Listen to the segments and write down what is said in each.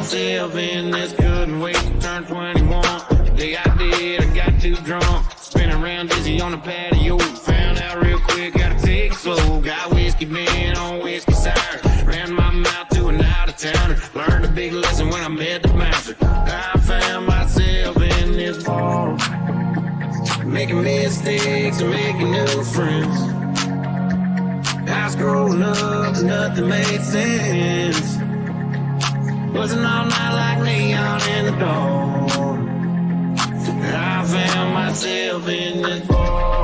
myself in this, couldn't wait to turn 21. The day I did, I got too drunk, spinning around dizzy on the patio. Found out real quick how to take it slow. Got whiskey man on whiskey sour, ran my mouth to an out-of-towner. Learned a big lesson when I met the master. I found myself in this bar, making mistakes and making new friends. I was growing up, nothing made sense. Wasn't all night like neon in the dark. I found myself in this bar.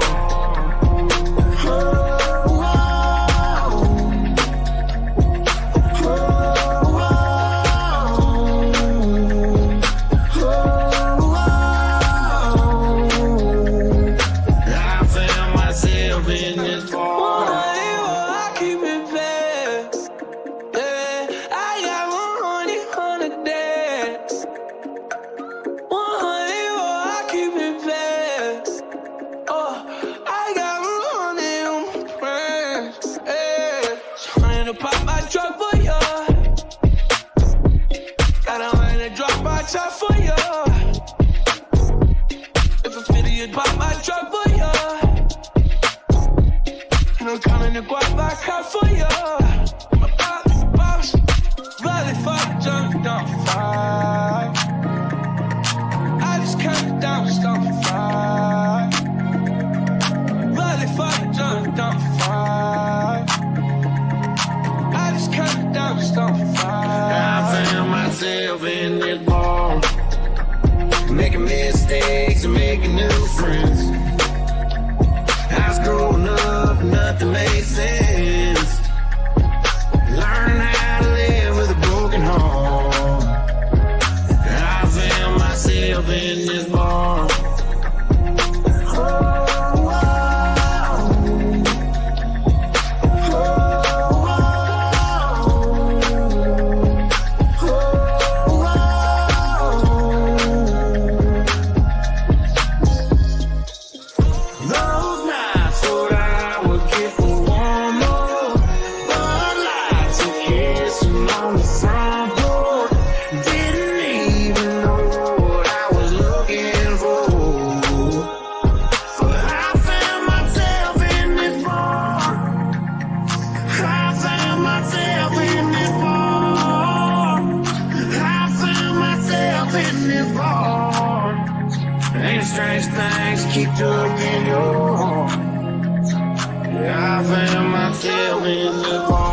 I found myself in this bar. In this bar, making mistakes and making new friends. I was growing up, nothing made sense. Learning how to live with a broken heart. I found myself in this bar. Strange things keep tugging your heart. Yeah, I found myself in the bar.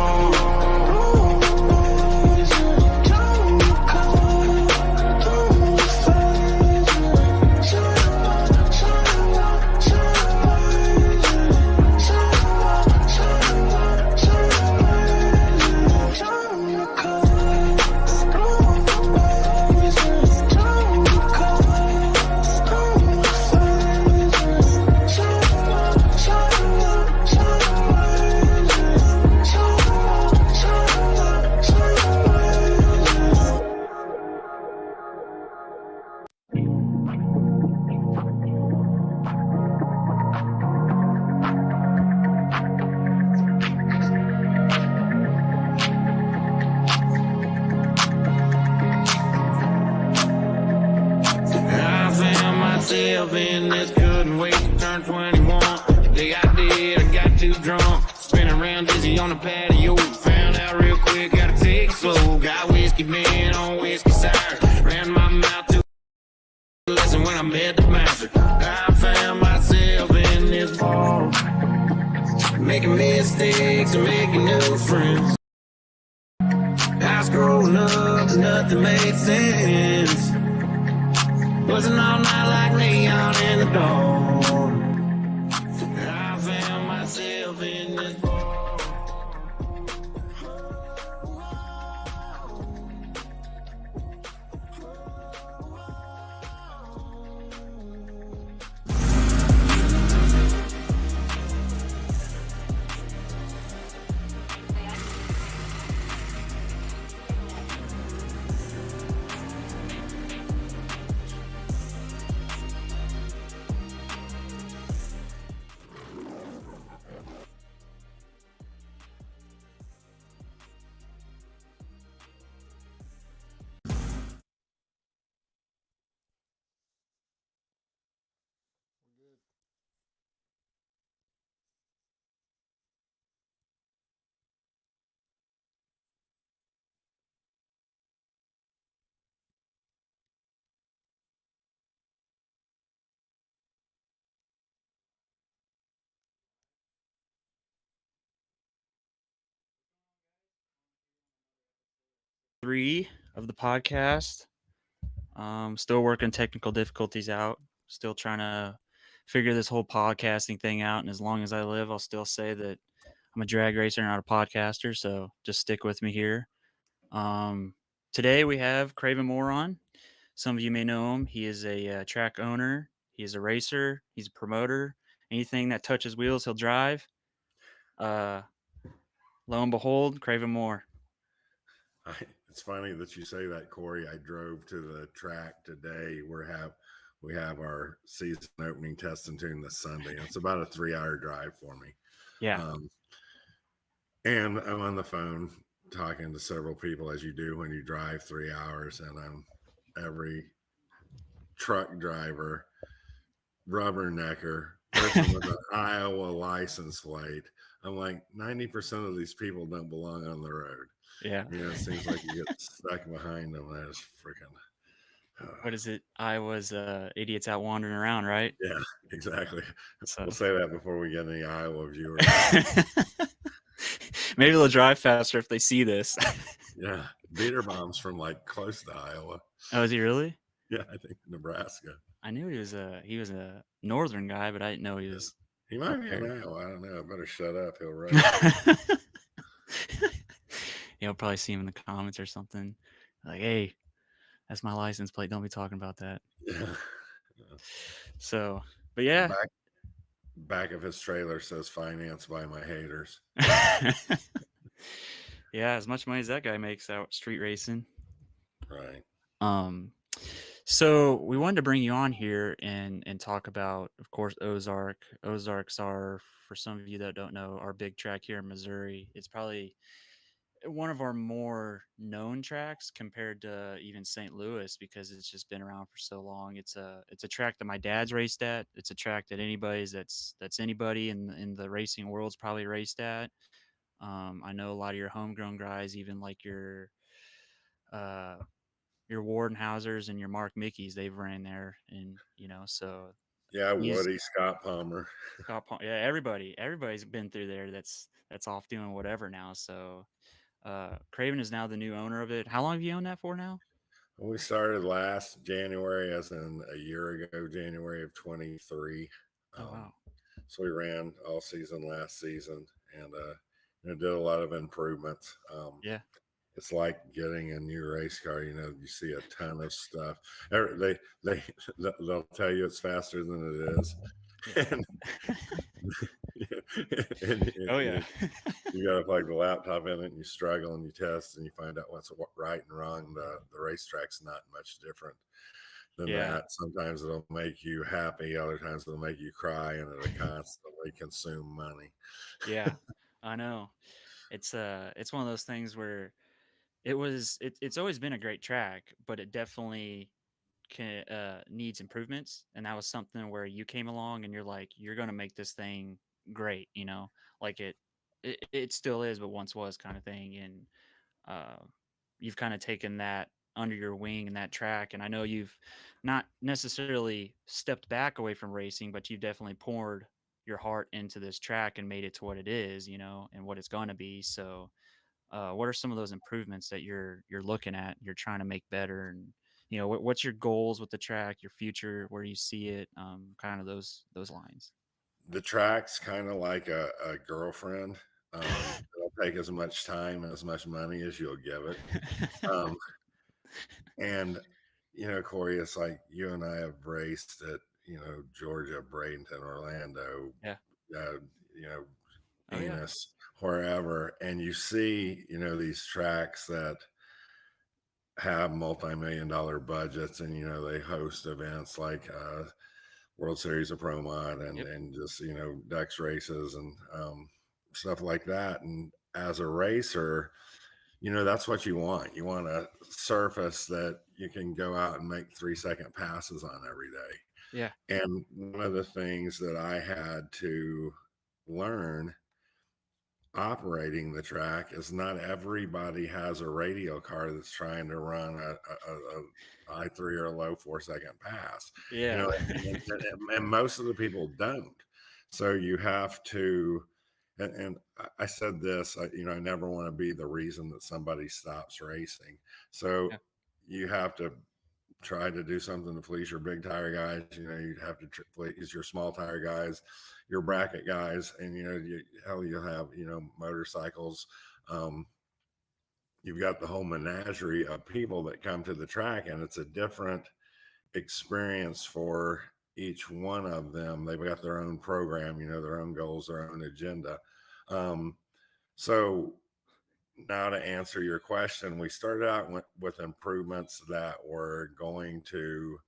In this, couldn't wait to turn 21. The day I did, I got too drunk, spinning around dizzy on the patio. Found out real quick how to take it slow. Got whiskey man on whiskey sour, ran my mouth to a lesson when I met the master. I found myself in this bar, making mistakes and making new friends. I was growing up, nothing made sense. Wasn't all night like neon in the dark. I found myself in this bar. Ep.3 of the podcast. Still working technical difficulties out. Still trying to figure this whole podcasting thing out. And as long as I live, I'll still say that I'm a drag racer, not a podcaster. So just stick with me here. Um, Today we have Craven Moore on. Some of you may know him. He is a track owner. He is a racer. He's a promoter. Anything that touches wheels, he'll drive. Uh, Lo and behold, Craven Moore. I, it's funny that you say that, Corey. I drove to the track today. We have our season opening test and tune this Sunday. It's about a 3 hour drive for me. Yeah. Um, and I'm on the phone talking to several people, as you do when you drive 3 hours, and I'm every truck driver, rubbernecker, person with an Iowa license plate. I'm like, 90% of these people don't belong on the road. Yeah. It seems like you get stuck behind them. That is freaking. What is it? I was idiots out wandering around, right? Yeah, exactly. So We'll say that before we get any Iowa viewers. maybe they'll drive faster if they see this. Yeah, beater bombs from like close to Iowa. Oh, is he really? Yeah, I think Nebraska. I knew he was a northern guy, but I didn't know he Yeah. was He up might be in there. Iowa. I don't know. I better shut up. He'll roast me. You'll probably see him in the comments or something. Like, hey, that's my license plate. Don't be talking about that. Yeah. So, but yeah. Back of his trailer says "financed by my haters." Yeah, as much money as that guy makes out street racing. Right. Um, so we wanted to bring you on here and talk about, of course, Ozark. Ozarks are, for some of you that don't know, our big track here in Missouri. It's probably one of our more known tracks compared to even St. Louis because it's just been around for so long. It's a track that my dad's raced at. It's a track that that's anybody in the racing world's probably raced at. I know a lot of your homegrown guys, even like uh, your Wardenhausers and your Mark Mickeys, they've ran there, and so Yeah, he's Woody Scott Palmer. Yeah, everybody's been through there. That's off doing whatever now. So Craven is now the new owner of it. How long have you owned that for now? We started last January, as in a year ago, January of 23. Oh Um, wow. so we ran all season last season, and did a lot of improvements. Yeah. It's like getting a new race car. You see a ton of stuff. They they'll tell you it's faster than it is, Yeah. and, and Oh yeah. you got to plug the laptop in it, and you struggle, and you test, and you find out what's right and wrong. The racetrack's not much different than Yeah. that. Sometimes it'll make you happy, other times it'll make you cry, and it'll constantly consume money. Yeah. I know. It's one of those things where it's always been a great track, but it definitely needs improvements, and that was something where you came along and you're like, you're gonna make this thing great, like it still is, but once was kind of thing, and uh, you've kind of taken that under your wing and that track, and I know you've not necessarily stepped back away from racing, but you've definitely poured your heart into this track and made it to what it is, and what it's going to be. So what are some of those improvements that you're looking at, you're trying to make better, and what's your goals with the track, your future, where you see it, kind of those lines? The track's kind of like a girlfriend. It'll take as much time and as much money as you'll give it. Um, and Corey, it's like you and I have raced at Georgia, Bradenton, Orlando, Yeah. uh, you know Oh yeah. Enos, wherever, and you see these tracks that have multi-million-dollar budgets, and they host events like World Series of Pro Mod, and Yep. just Dex races and stuff like that. And as a racer, that's what you want. You want a surface that you can go out and make 3-second passes on every day. Yeah. And one of the things that I had to learn operating the track is not everybody has a radio car that's trying to run a I3 or a low 4-second pass, Yeah. and most of the people don't. So you have to And I said this, I never want to be the reason that somebody stops racing. So Yeah. you have to try to do something to fleece your big tire guys. You have to fleece your small tire guys, your bracket guys, and hell, you have motorcycles. Um, you've got the whole menagerie of people that come to the track, and it's a different experience for each one of them. They've got their own program, their own goals, their own agenda. Um, so now to answer your question, we started out with improvements that were going to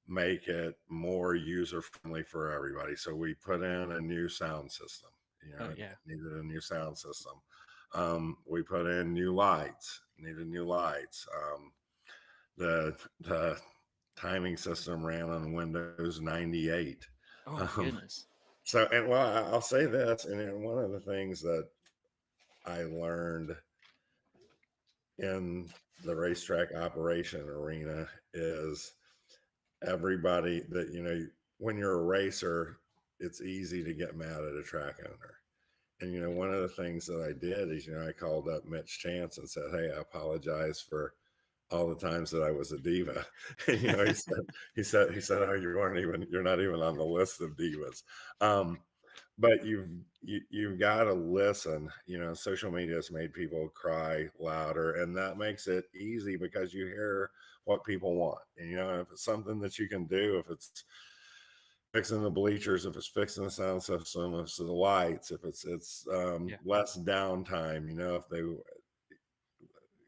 make it more user friendly for everybody. So we put in a new sound system. Oh It yeah. needed a new sound system. We put in new lights. Needed new lights. The timing system ran on Windows 98. Oh my Um, goodness. so, and well, I'll say this, and one of the things that I learned in the racetrack operation arena is everybody that, when you're a racer, it's easy to get mad at a track owner. And, one of the things that I did is, I called up Mitch Chance and said, "Hey, I apologize for all the times that I was a diva." And, "Oh, you're not even on the list of divas." But you've got to listen. Social media has made people cry louder, and that makes it easy because you hear what people want. And if it's something that you can do, if it's fixing the bleachers, if it's fixing the sound system, if it's the lights, if it's Yeah. less downtime, if they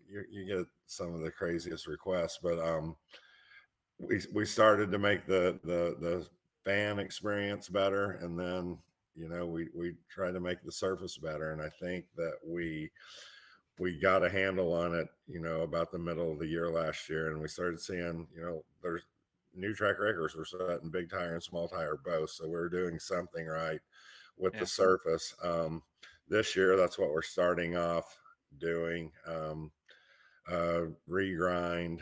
you get some of the craziest requests. But we started to make the fan experience better, and then we try to make the surface better. And I think that we got a handle on it about the middle of the year last year, and we started seeing there's new track records were set in big tire and small tire both, so we're doing something right with the Yeah. surface. This year, that's what we're starting off doing. Regrind,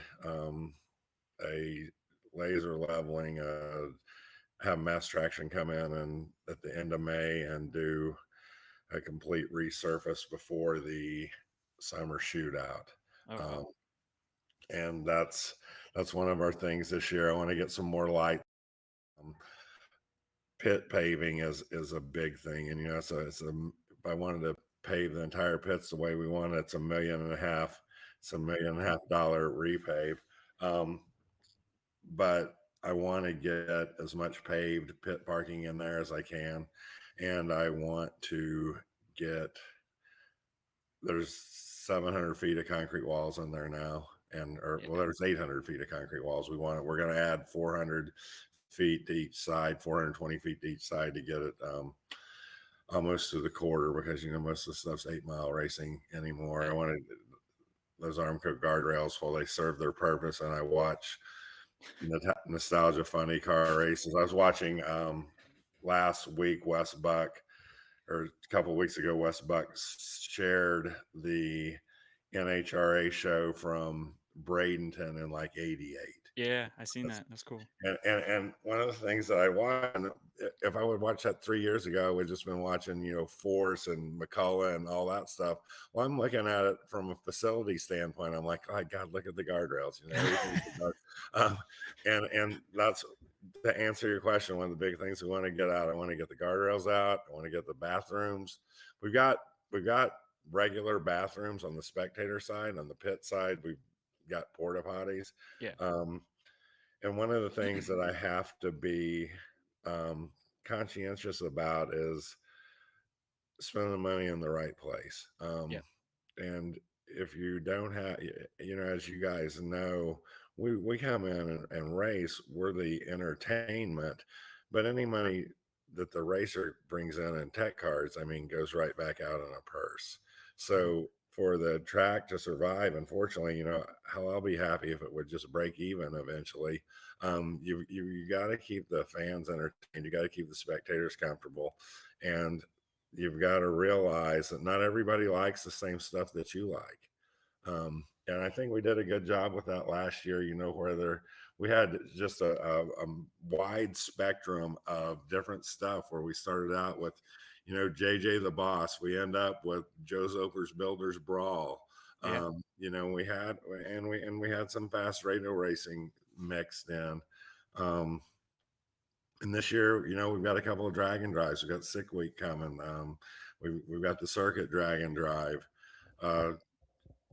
a laser leveling, have mass traction come in and at the end of May and do a complete resurface before the summer shootout. Okay. Um, and that's one of our things this year. I want to get some more light. Um, Pit paving is a big thing, and if I wanted to pave the entire pits the way we want, it's $1.5 million. It's $1.5 million repave. Um, but I want to get as much paved pit parking in there as I can. And I want to get, there's 700 feet of concrete walls in there now. There's 800 feet of concrete walls. We're going to add 400 feet to each side, 420 feet to each side to get it almost to the quarter, because, most of the stuff's 8-mile racing anymore. I wanted those Armco guardrails while they serve their purpose. And I watch nostalgia funny car races. I was watching last week, Wes Buck, or a couple of weeks ago, Wes Buck shared the NHRA show from Bradenton in like '88. Yeah, I seen that. That's cool. And one of the things that I watched, if I would watch that 3 years ago, I would just been watching, Force and McCullough and all that stuff. Well, I'm looking at it from a facility standpoint. I'm like, oh God, look at the guardrails, and that's to answer your question. One of the big things we want to get out, I want to get the guardrails out. I want to get the bathrooms. We've got regular bathrooms on the spectator side. On the pit side, we've got porta potties. Yeah. And one of the things that I have to be conscientious about is spending the money in the right place. Yeah. And if you don't have, as you guys know, we come in and race, we're the entertainment, but any money that the racer brings in tech cards, goes right back out in a purse. So for the track to survive, unfortunately, hell, I'll be happy if it would just break even eventually. You got to keep the fans entertained. You got to keep the spectators comfortable, and you've got to realize that not everybody likes the same stuff that you like. And I think we did a good job with that last year, where we had just a wide spectrum of different stuff, where we started out with, JJ the Boss. We end up with Joe Zoper's Builders Brawl. Yeah. We had some fast radio racing mixed in. And this year, we've got a couple of dragon drives. We've got Sick Week coming. We've got the Circuit Dragon Drive. And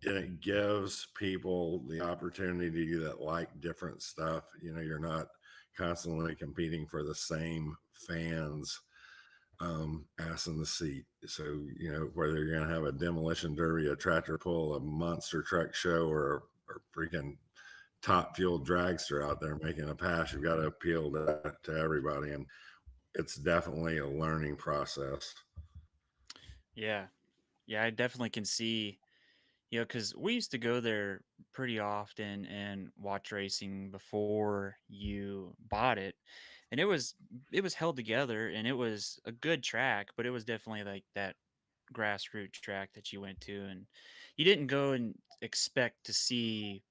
it gives people the opportunity that like different stuff. You're not constantly competing for the same fans ass in the seat. So, whether you're going to have a demolition derby, a tractor pull, a monster truck show, or freaking top fuel dragster out there making a pass, you've got to appeal to everybody. And it's definitely a learning process. Yeah. Yeah. I definitely can see, because we used to go there pretty often and watch racing before you bought it. And it was held together and it was a good track, but it was definitely like that grassroots track that you went to, and you didn't go and expect to see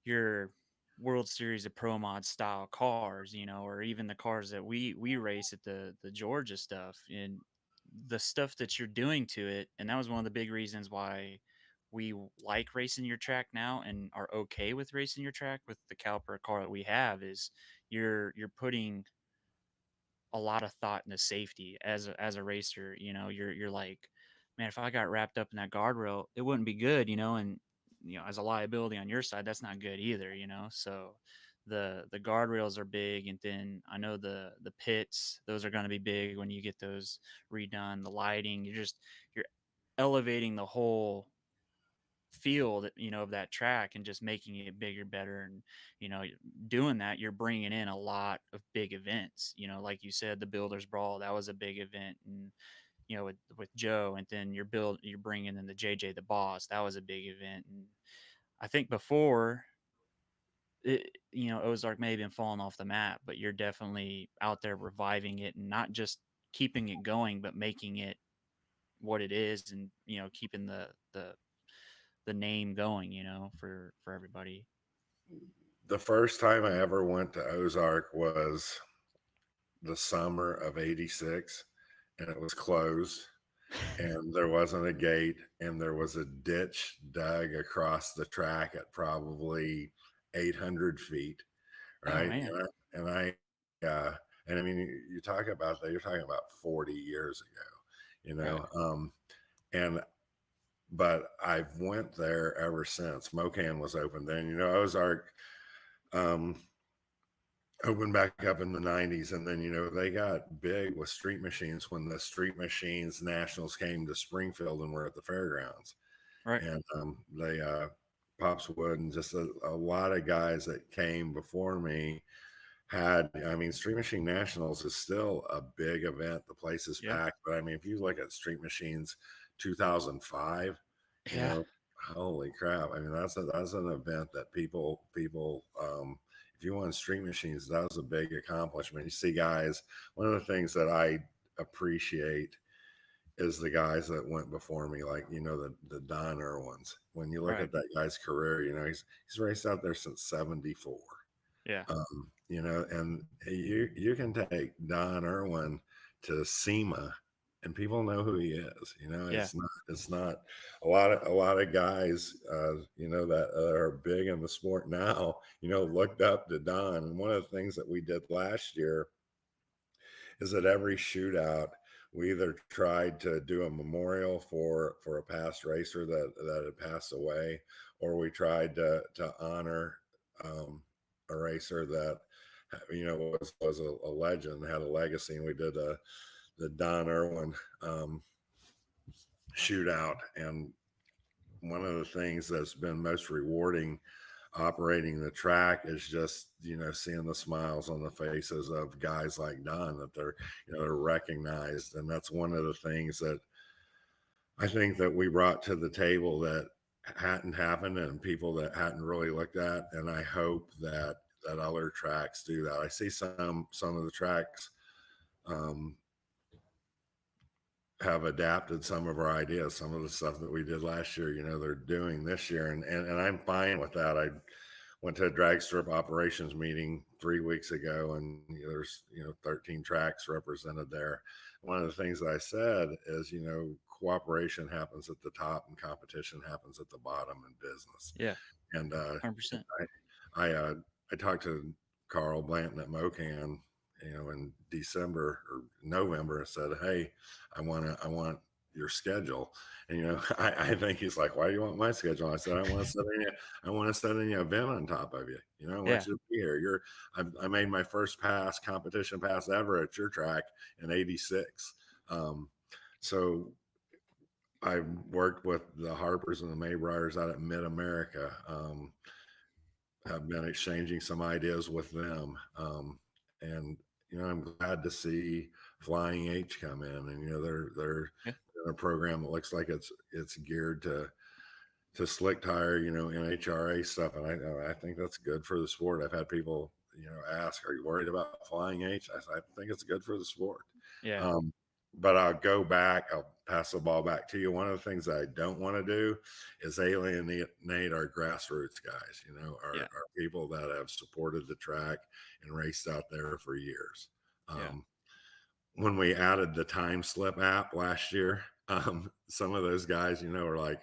your World Series of Pro Mod style cars, or even the cars that we race at the Georgia stuff, and the stuff that you're doing to it. And that was one of the big reasons why we like racing your track now and are okay with racing your track with the caliper car that we have, is you're putting a lot of thought into safety as a racer. You're like, man, if I got wrapped up in that guardrail, it wouldn't be good, and as a liability on your side, that's not good either. So the guardrails are big, and then I know the pits, those are going to be big when you get those redone. The lighting, you're elevating the whole field, of that track, and just making it bigger, better. And doing that, you're bringing in a lot of big events, like you said, the Builders Brawl, that was a big event. And with Joe, and then you're bringing in the JJ the Boss, that was a big event. And I think before it, Ozark may have been falling off the map, but you're definitely out there reviving it, and not just keeping it going, but making it what it is, and keeping the name going, for everybody. The first time I ever went to Ozark was the summer of '86, and it was closed, and there wasn't a gate, and there was a ditch dug across the track at probably 800 feet, Oh right? man. And I mean, you talk about that, you're talking about 40 years ago, Right. but I've went there ever since. Mocan was open then. Ozark opened back up in the 90s, and then they got big with street machines when the Street Machines Nationals came to Springfield and were at the fairgrounds. Right. And they Pops Wood and just a lot of guys that came before me Street Machine Nationals is still a big event. The place is Yeah. packed, but if you look at Street Machines 2005, Yeah. holy crap. That's an event that people if you want Street Machines, that was a big accomplishment. You see guys, one of the things that I appreciate is the guys that went before me, like, the Don Irwins. When you look Right. at that guy's career, he's raced out there since 74. Yeah. And you can take Don Irwin to SEMA and people know who he is. Yeah. It's not a lot of guys, that are big in the sport now, looked up to Don. And one of the things that we did last year is that every shootout, we either tried to do a memorial for a past racer that had passed away, or we tried to honor a racer that was a legend, had a legacy. And we did the Don Irwin shootout. And one of the things that's been most rewarding operating the track is just seeing the smiles on the faces of guys like Don, that they're recognized. And that's one of the things that I think that we brought to the table that hadn't happened, and people that hadn't really looked at. And I hope that other tracks do that. I see some of the tracks have adapted some of our ideas, some of the stuff that we did last year, they're doing this year, and I'm fine with that. went to a drag strip operations meeting 3 weeks ago, and there's 13 tracks represented there. One of the things that I said is, cooperation happens at the top and competition happens at the bottom in business. Yeah, And 100%. I talked to Carl Blanton at Mocan, in December or November, and said, "Hey, I want your schedule." And I think he's like, "Why do you want my schedule?" I said, "I want to set any event on top of you. I Yeah. want you to be here. I made my first competition pass ever at your track in '86. So I worked with the Harpers and the Maybriers out at Mid America. Have been exchanging some ideas with them, and I'm glad to see Flying H come in, and they're Yeah. in a program that looks like it's geared to slick tire, NHRA stuff, and I think that's good for the sport. I've had people ask, "Are you worried about Flying H?" I think it's good for the sport. Yeah. But I'll pass the ball back to you. One of the things I don't want to do is alienate our grassroots guys, Yeah. our people that have supported the track and raced out there for years. Yeah. When we added the time slip app last year, some of those guys, were like,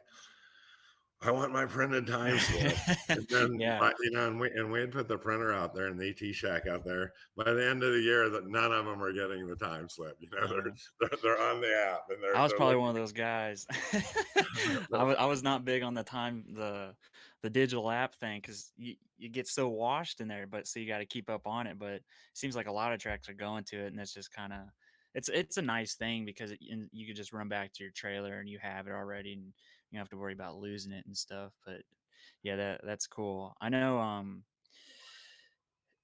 "I want my printed time slip." And then, Yeah. and we had put the printer out there in the ET shack out there. By the end of the year, that none of them are getting the time slip. They're on the app, and I was they're probably looking. one of those guys. I was not big on the digital app thing because you get so washed in there, but so you got to keep up on it. But it seems like a lot of tracks are going to it, and it's just kind of it's a nice thing because you could just run back to your trailer and you have it already, and you don't have to worry about losing it and stuff. But yeah, that's cool. I know.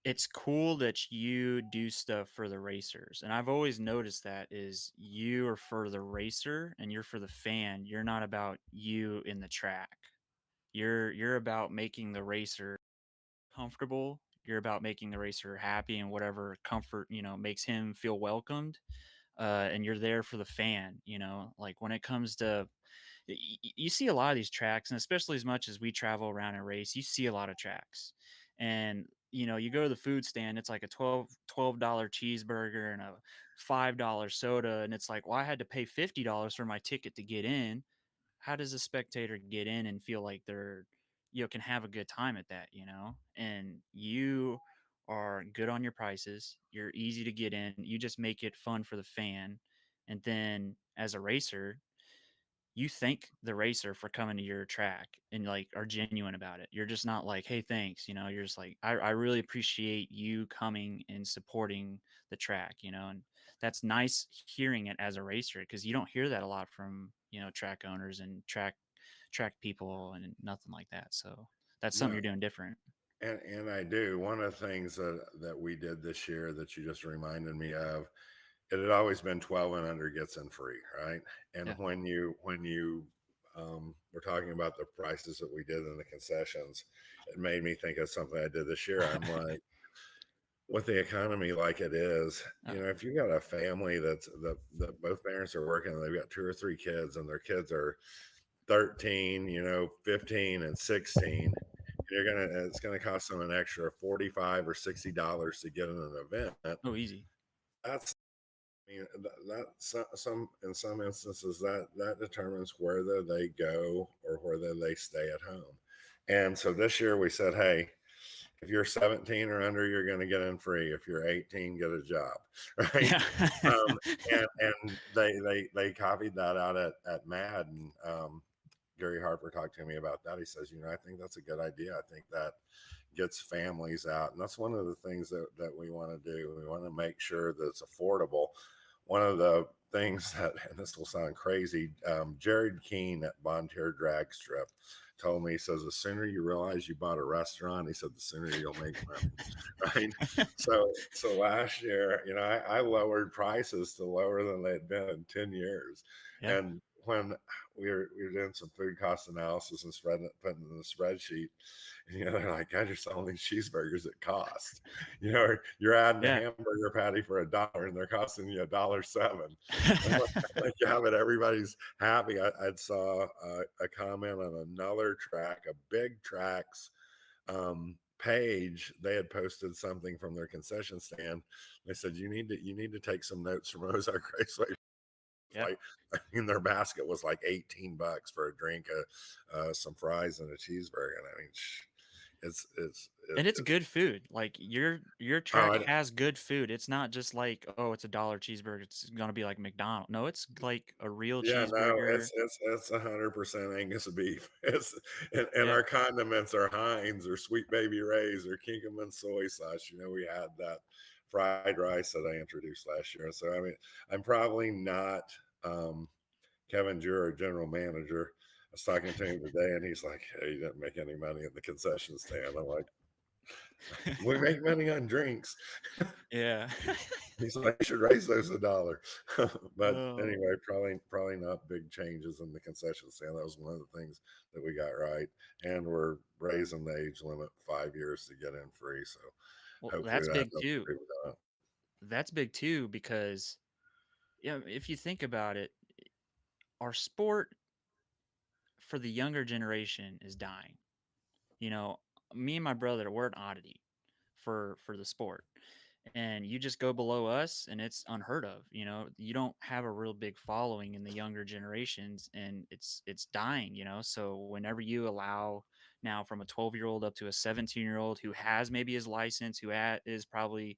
It's cool that you do stuff for the racers, and I've always noticed that is you are for the racer and you're for the fan. You're not about you in the track. You're about making the racer comfortable. You're about making the racer happy and whatever comfort makes him feel welcomed. And you're there for the fan. Like when it comes to you see a lot of these tracks, and especially as much as we travel around and race, you see a lot of tracks. And you go to the food stand, it's like a $12 cheeseburger and a $5 soda, and it's like, well, I had to pay $50 for my ticket to get in. How does a spectator get in and feel like they're can have a good time at that? And you are good on your prices, you're easy to get in, you just make it fun for the fan. And then as a racer, you thank the racer for coming to your track and like are genuine about it. You're just not like, hey, thanks. You're just like, I really appreciate you coming and supporting the track, and that's nice hearing it as a racer because you don't hear that a lot from, track owners and track people and nothing like that. So that's something No, you're doing different. and I do. One of the things that we did this year that you just reminded me of, it had always been 12 and under gets in free, right? And Yeah. when you were talking about the prices that we did in the concessions, it made me think of something I did this year. I'm like, with the economy like it is, if you got a family that both parents are working, and they've got 2 or 3 kids, and their kids are 13, 15 and 16, it's gonna cost them an extra $45 or $60 to get in an event. Oh, easy. That's that some in some instances that determines whether they go or whether they stay at home. And so this year we said, hey, if you're 17 or under, you're going to get in free. If you're 18, get a job, right? Yeah. And they copied that out at MAD, and Gary Harper talked to me about that. He says, I think that's a good idea. I think that gets families out, and that's one of the things that we want to do. We want to make sure that it's affordable. One of the things that, and this will sound crazy, Jared Keene at Bontier Drag Strip told me, he says, the sooner you realize you bought a restaurant, he said, the sooner you'll make money. Right. So last year, I lowered prices to lower than they'd been in 10 years. Yeah. And when we were doing some food cost analysis and putting in the spreadsheet, and they're like, God, you're selling these cheeseburgers at cost. You're adding a hamburger patty for $1 and they're costing you $1.07. Like, yeah, but everybody's happy. I saw a comment on another track, a big tracks page, they had posted something from their concession stand. They said you need to take some notes from Ozark Raceway. Yep. Like, I mean, their basket was like $18 for a drink, some fries, and a cheeseburger. And I mean, And it's it's good food. Like your oh, track has good food. It's not just like, oh, it's $1 cheeseburger. It's gonna be like McDonald's. No, it's like a real yeah, no, cheeseburger. it's 100% Angus beef. It's and Yeah. our condiments are Heinz or Sweet Baby Ray's or Kinkelman soy sauce. We had that fried rice that I introduced last year. So I mean, I'm probably not um, Kevin Jure, general manager. I was talking to him today, and he's like, "Hey, you didn't make any money at the concession stand." I'm like, "We make money on drinks." Yeah. He's like, "You should raise those $1." But Oh. anyway, probably not big changes in the concession stand. That was one of the things that we got right, and we're raising the age limit 5 years to get in free. So Well, hopefully that's that big helps too. people out. That's big too because yeah, if you think about it, our sport for the younger generation is dying. You know, me and my brother, we're an oddity for the sport. And you just go below us and it's unheard of. You don't have a real big following in the younger generations, and it's dying. So whenever you allow now from a 12-year-old up to a 17-year-old who has maybe his license, is probably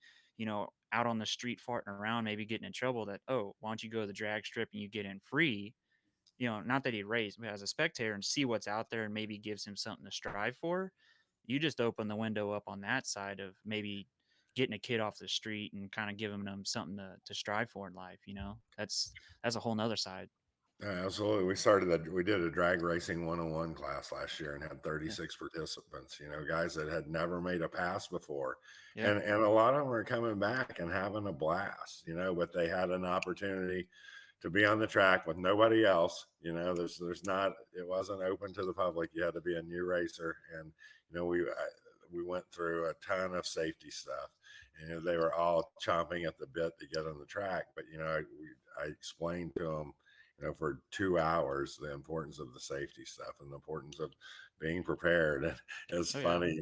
out on the street farting around, maybe getting in trouble, that, oh, why don't you go to the drag strip and you get in free. Not that he'd race, but as a spectator and see what's out there and maybe gives him something to strive for. You just open the window up on that side of maybe getting a kid off the street and kind of giving them something to strive for in life. That's a whole nother side. Yeah, absolutely. We did a drag racing 101 class last year and had Yeah. 36 participants, guys that had never made a pass before. Yeah. And a lot of them are coming back and having a blast, but they had an opportunity to be on the track with nobody else. There's not, it wasn't open to the public. You had to be a new racer. And, we went through a ton of safety stuff, and they were all chomping at the bit to get on the track. But, I explained to them, for 2 hours, the importance of the safety stuff and the importance of being prepared. And it's Oh yeah. funny,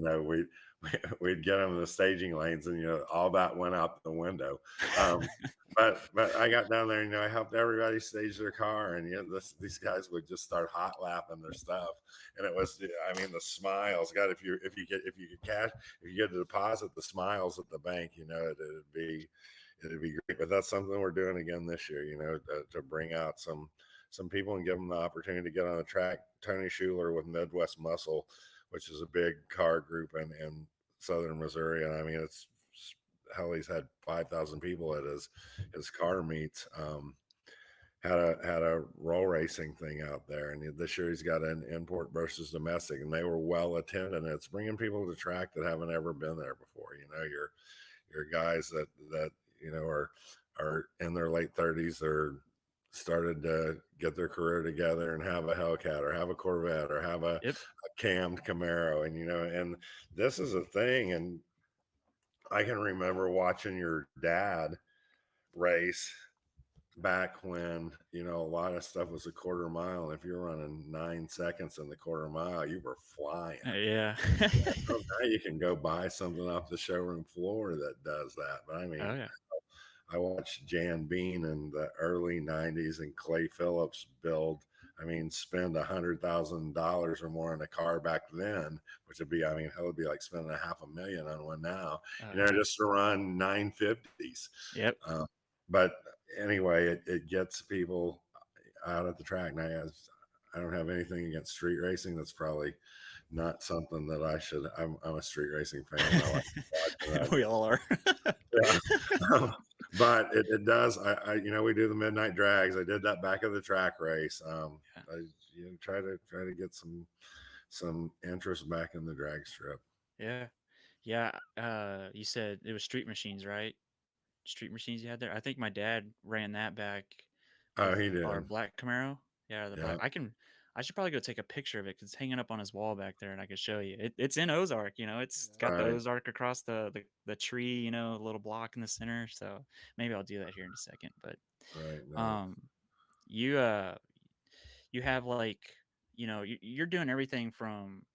we'd get them in the staging lanes, and all that went out the window. Um, but I got down there, and I helped everybody stage their car, and these guys would just start hot lapping their stuff, and it was, I mean, the smiles. God, if you get a deposit, the smiles at the bank, it'd be great. But that's something we're doing again this year, to bring out some people and give them the opportunity to get on the track. Tony Schuler with Midwest Muscle, which is a big car group in southern Missouri, and I mean, it's hell, he's had 5,000 people at his car meets. Had a roll racing thing out there, and this year he's got an import versus domestic, and they were well attended. And it's bringing people to track that haven't ever been there before. Your guys that are in their late 30s, or started to get their career together and have a Hellcat or have a Corvette or have a Yep. cammed Camaro, and this is a thing. And I can remember watching your dad race back when a lot of stuff was a quarter mile, and if you're running 9 seconds in the quarter mile, you were flying. Yeah. So now you can go buy something off the showroom floor that does that. But I mean, Oh yeah. I watched Jan Bean in the early 90s and Clay Phillips spend $100,000 or more on a car back then, which would be, I mean, hell, it'd be like spending $500,000 on one now, Yeah. just to run 950s. Yep. But anyway, it gets people out at the track. And I don't have anything against street racing. That's probably not something that I should. I'm a street racing fan. I like watching that. We all are. Yeah. But it does. We do the midnight drags. I did that back of the track race. I try to get some interest back in the drag strip. Yeah. Yeah. You said it was Street Machines, right? Street Machines you had there. I think my dad ran that back Oh, with he did. our black Camaro. Yeah, the Yeah. black. I should probably go take a picture of it because it's hanging up on his wall back there, and I could show you. It's in Ozark. It's got the Right. Ozark across the tree. A little block in the center. So maybe I'll do that here in a second. But Right. No. you you have like you're doing everything from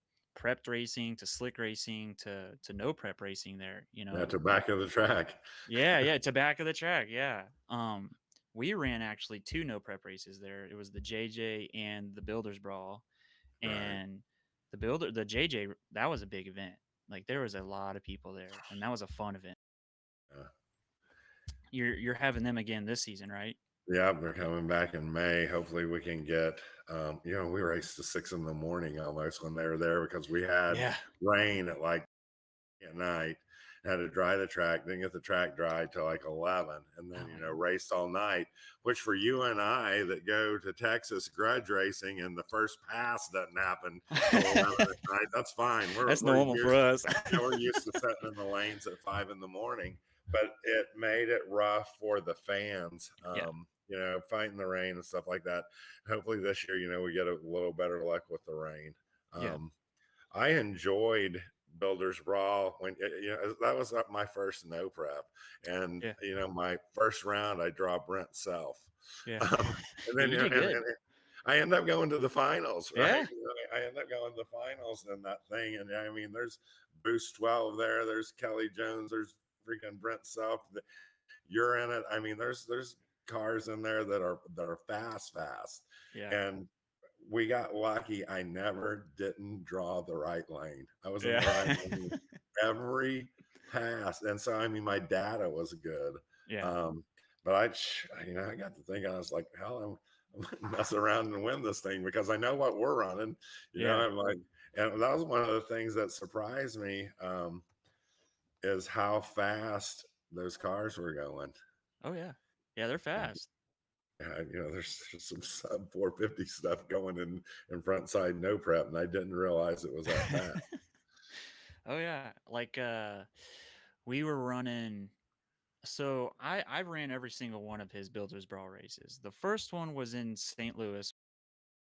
prepped racing to slick racing to no prep racing there, Yeah, to back of the track. Yeah, to back of the track, yeah. We ran actually two no prep races there. It was the JJ and the Builders Brawl, Right. and the JJ, that was a big event. Like there was a lot of people there, and that was a fun event. Yeah. You're having them again this season, right? Yeah, they're coming back in May. Hopefully, we can get. We raced to 6 in the morning almost when they were there because we had Yeah. rain at night. Had to dry the track, didn't get the track dry till like 11, and then Oh, raced all night. Which for you and I that go to Texas grudge racing and the first pass doesn't happen till 11 at night, that's fine. That's We're normal for used. us. We're used to sitting in the lanes at 5 in the morning, but it made it rough for the fans. Yeah. Fighting the rain and stuff like that. Hopefully this year, we get a little better luck with the rain. Yeah. I enjoyed Builders Brawl when that was my first no prep, and Yeah. my first round I draw Brent Self, Yeah. and Yeah, then you did good. I end up going to the finals, right? Yeah. I end up going to the finals in that thing, and I mean, there's Boost 12 there, there's Kelly Jones, there's freaking Brent Self. You're in it. I mean, there's cars in there that are fast, Yeah. and we got lucky. I never didn't draw the right lane. I was in the Yeah. right lane every pass, and so I mean, my data was good. Yeah. But I got to thinking, I was like, hell, I'm gonna mess around and win this thing because I know what we're running. Yeah. I'm like, and that was one of the things that surprised me, is how fast those cars were going. Oh yeah. Yeah, they're fast. There's some sub 450 stuff going in front side no prep, and I didn't realize it was that fast. Oh yeah. Like we were running, so I ran every single one of his Builders Brawl races. The first one was in St. Louis.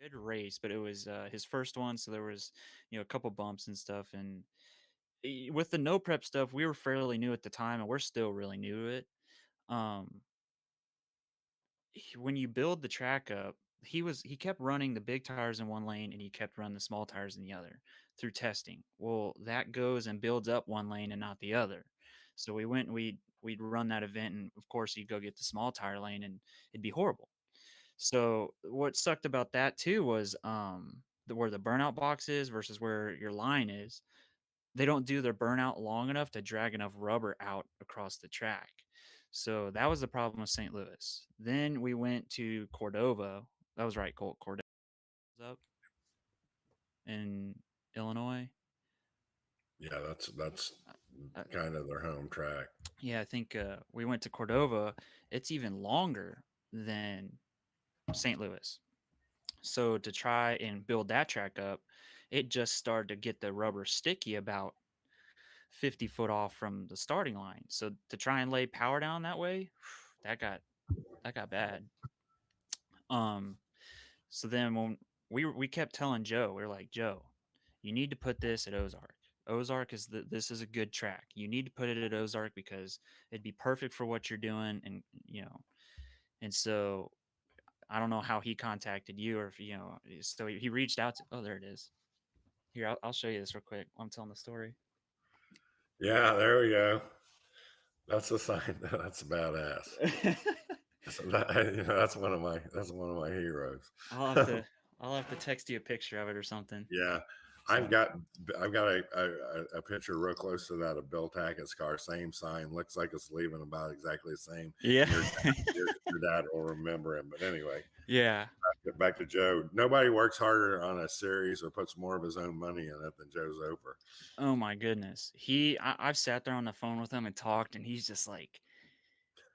Good race, but it was his first one, so there was a couple bumps and stuff. And with the no prep stuff, we were fairly new at the time, and we're still really new to it. Um, when you build the track up, he kept running the big tires in one lane and he kept running the small tires in the other through testing. Well, that goes and builds up one lane and not the other. So we went and we'd run that event, and of course you'd go get the small tire lane and it'd be horrible. So what sucked about that too was where the burnout box is versus where your line is, they don't do their burnout long enough to drag enough rubber out across the track. So that was the problem with St. Louis. Then we went to Cordova. That was right, Colt. Cordova was up in Illinois. Yeah, that's Uh, kind of their home track. yeah, I think we went to Cordova. It's even longer than St. Louis. So to try and build that track up, it just started to get the rubber sticky about 50 foot off from the starting line. So to try and lay power down that way, that got bad. Um, so then when we kept telling Joe, we were like, Joe, you need to put this at Ozark. Ozark is this is a good track. You need to put it at Ozark because it'd be perfect for what you're doing, and so I don't know how he contacted you or if so he reached out to. Oh, there it is. Here, I'll show you this real quick while I'm telling the story. Yeah, there we go. That's a sign. That's badass. So that's one of my heroes. I'll have to text you a picture of it or something. Yeah, So, I've got a picture real close to that of Bill Tackett's car. Same sign, looks like it's leaving about exactly the same. yeah. Your dad will remember him. But anyway, Yeah. back to Joe. Nobody works harder on a series or puts more of his own money in it than Joe Zoper. Oh my goodness. I've sat there on the phone with him and talked, and he's just like,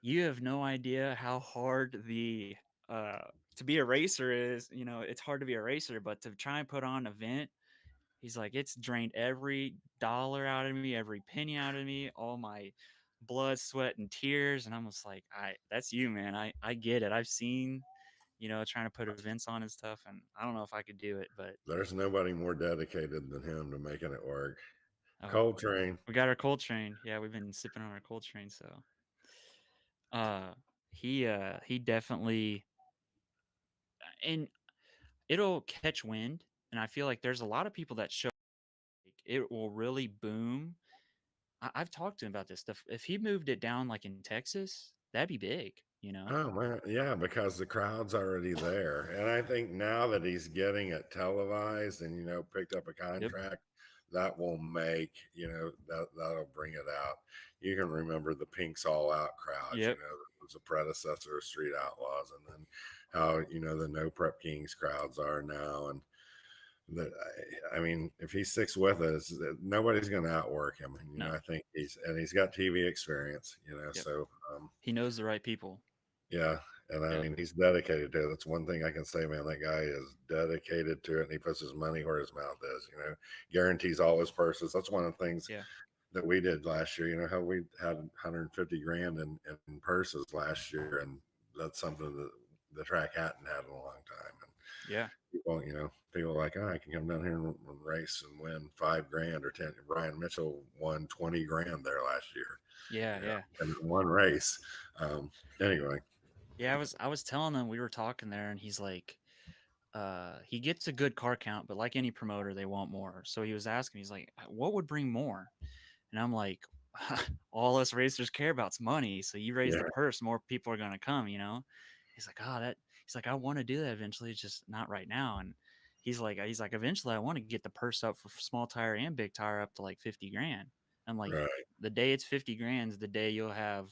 you have no idea how hard the to be a racer is. It's hard to be a racer, but to try and put on an event, he's like, it's drained every dollar out of me, every penny out of me, all my blood, sweat, and tears. And I'm just like, that's you, man. I get it. I've seen, trying to put events on and stuff, and I don't know if I could do it, but There's nobody more dedicated than him to making it work. oh, Coltrane. we got our Coltrane. Yeah, we've been sipping on our Coltrane, so he definitely, and it'll catch wind, and I feel like there's a lot of people that show it will really boom. I've talked to him about this stuff. If he moved it down like in Texas, that'd be big, you know? Oh man, yeah, because the crowd's already there. And I think now that he's getting it televised and picked up a Yep. contract, that will make, that'll bring it out. You can remember the Pinks All Out crowds, Yep. it was a predecessor of Street Outlaws, and then how, the No Prep Kings crowds are now. And that, I mean, if he sticks with it, nobody's going to outwork him. And, No. I think he's got TV experience, Yep. so, He knows the right people. yeah, and I Yep. mean, he's dedicated to it. That's one thing I can say, man. That guy is dedicated to it, and he puts his money where his mouth is. Guarantees all his purses. That's one of the things Yeah. that we did last year. How we had 150 grand in purses last year, and that's something that the track hadn't had in a long time. And Yeah. people, people are like, oh, I can come down here and race and win 5 grand or 10. Brian Mitchell won 20 grand there last year. Yeah. Yeah. In one race. Anyway. Yeah. I was telling him, we were talking there, and he's like, he gets a good car count, but like any promoter, they want more. So he was asking, he's like, what would bring more? And I'm like, all us racers care about is money. So you raise the purse, more people are going to come, He's like, he's like, I want to do that eventually. It's just not right now. And he's like, eventually I want to get the purse up for small tire and big tire up to like 50 grand. I'm like, Right. the day it's 50 grand is the day you'll have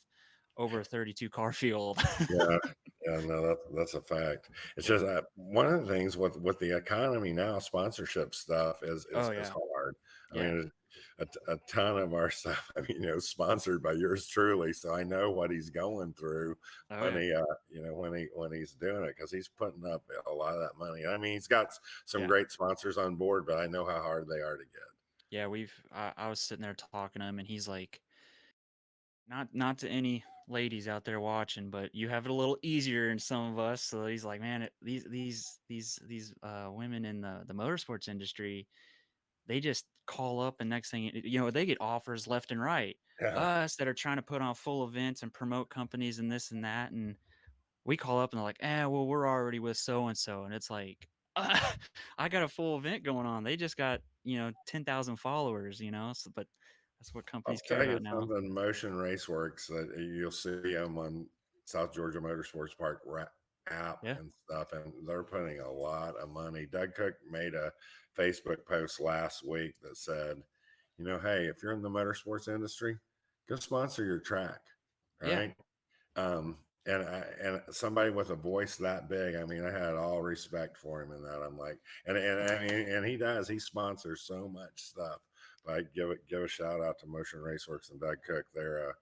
over a 32 car field. Yeah, no, that's a fact. It's just one of the things with the economy now, sponsorship stuff is Oh, yeah. hard. I Yeah. mean, a ton of our stuff, I mean, sponsored by yours truly, so I know what he's going through Oh, when yeah. he, when he's doing it, because he's putting up a lot of that money. I mean, he's got some Yeah. great sponsors on board, but I know how hard they are to get. Yeah, I was sitting there talking to him, and he's like, not to any ladies out there watching, but you have it a little easier than some of us. So he's like, man, these women in the motorsports industry, they just call up, and next thing they get offers left and right. Yeah. Us that are trying to put on full events and promote companies and this and that, and we call up and they're like, well, we're already with so and so, and it's like, I got a full event going on. They just got 10,000 followers, So, but that's what I'll companies care tell you about now. something, Motion Raceworks, that you'll see them on South Georgia Motorsports Park app Yeah. and stuff, and they're putting a lot of money. Doug Cook made a Facebook post last week that said, hey, if you're in the motorsports industry, go sponsor your track, right? And somebody with a voice that big, I mean, I had all respect for him in that. I'm like, and I mean, and he sponsors so much stuff. But I give a shout out to Motion Raceworks and Doug Cook. They're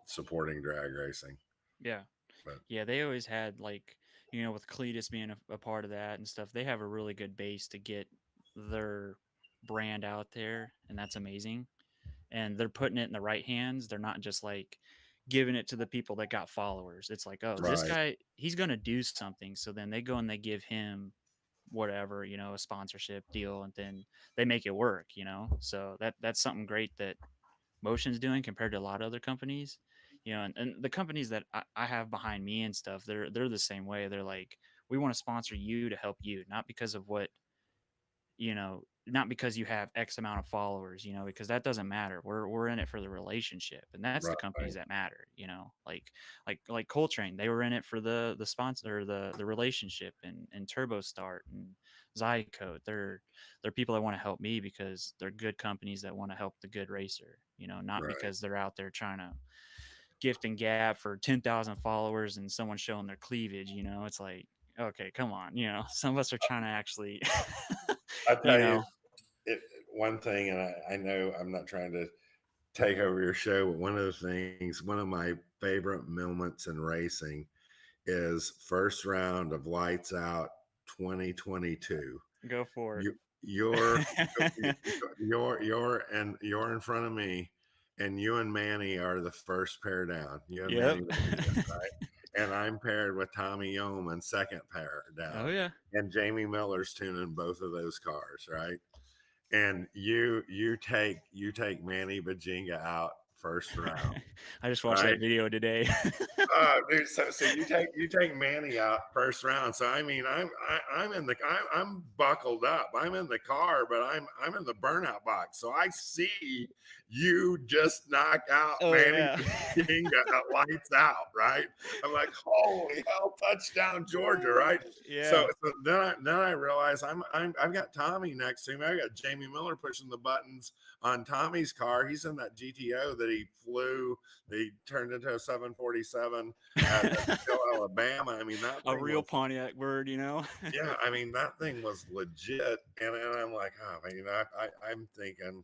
supporting drag racing. Yeah. But Yeah, they always had, like, with Cletus being a part of that and stuff, they have a really good base to get their brand out there, and that's amazing. And they're putting it in the right hands. They're not just like giving it to the people that got followers. It's like, oh, this right, guy, he's going to do something. So then they go and they give him whatever, a sponsorship deal, and then they make it work, So that's something great that Motion's doing compared to a lot of other companies. And the companies that I have behind me and stuff, they're the same way. They're like, we want to sponsor you to help you, not because of what, not because you have X amount of followers, because that doesn't matter. We're in it for the relationship, and that's the companies that matter, like Coltrane. They were in it for the sponsor, the relationship, and Turbo Start and Zycode. They're people that want to help me because they're good companies that want to help the good racer, not right. because they're out there trying to gift and gab for 10,000 followers and someone showing their cleavage. It's like, okay, come on, some of us are trying to actually I tell you, one thing, and I know I'm not trying to take over your show, but one of my favorite moments in racing is first round of Lights Out 2022. Go for it. You're in front of me, and you and Manny are the first pair down. You and Manny, right? And I'm paired with Tommy Yeoman, second pair down. Oh yeah. And Jamie Miller's tuning both of those cars, right? And you take Manny Bajinga out first round. I just watched Right. that video today. Dude, so you take Manny out first round. So I mean, I'm buckled up. I'm in the car, but I'm in the burnout box. So I see you just knock out Oh Manny yeah. Patinga at lights out, right? I'm like, holy hell, touchdown Georgia, right? So, Yeah. so then I realize I've got Tommy next to me. I got Jamie Miller pushing the buttons on Tommy's car. He's in that GTO that he flew. He turned into a 747 at Still, Alabama. I mean, that A thing real was, Pontiac bird, you know? yeah, I mean, that thing was legit. And I'm like, oh, man, I'm thinking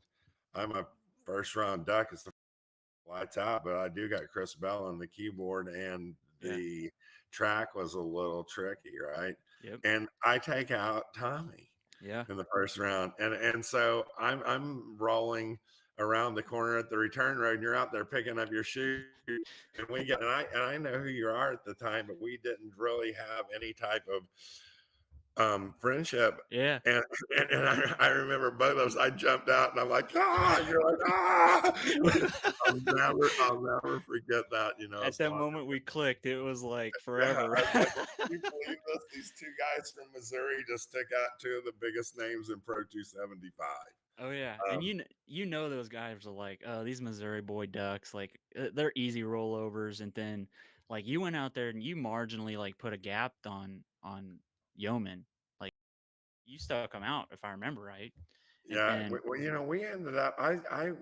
I'm a first round duck. It's the lights out, but I do got Chris Bell on the keyboard, and Yeah. the track was a little tricky, right? Yep. And I take out Tommy Yeah. in the first round. And so I'm rolling around the corner at the return road, and you're out there picking up your shoes. And I know who you are at the time, but we didn't really have any type of friendship. Yeah. And I remember both of us, I jumped out and I'm like, ah, and you're like, ah. I'll never forget that, At it's that fun. moment we clicked, it was like Yeah, forever. I was like, can you believe this? These two guys from Missouri just took out two of the biggest names in Pro 275. Oh yeah, and Um, you know those guys are like, oh, these Missouri boy ducks, like they're easy rollovers, and then like you went out there and you marginally like put a gap on Yeoman, like you stuck them out if I remember right, and yeah, then we ended up,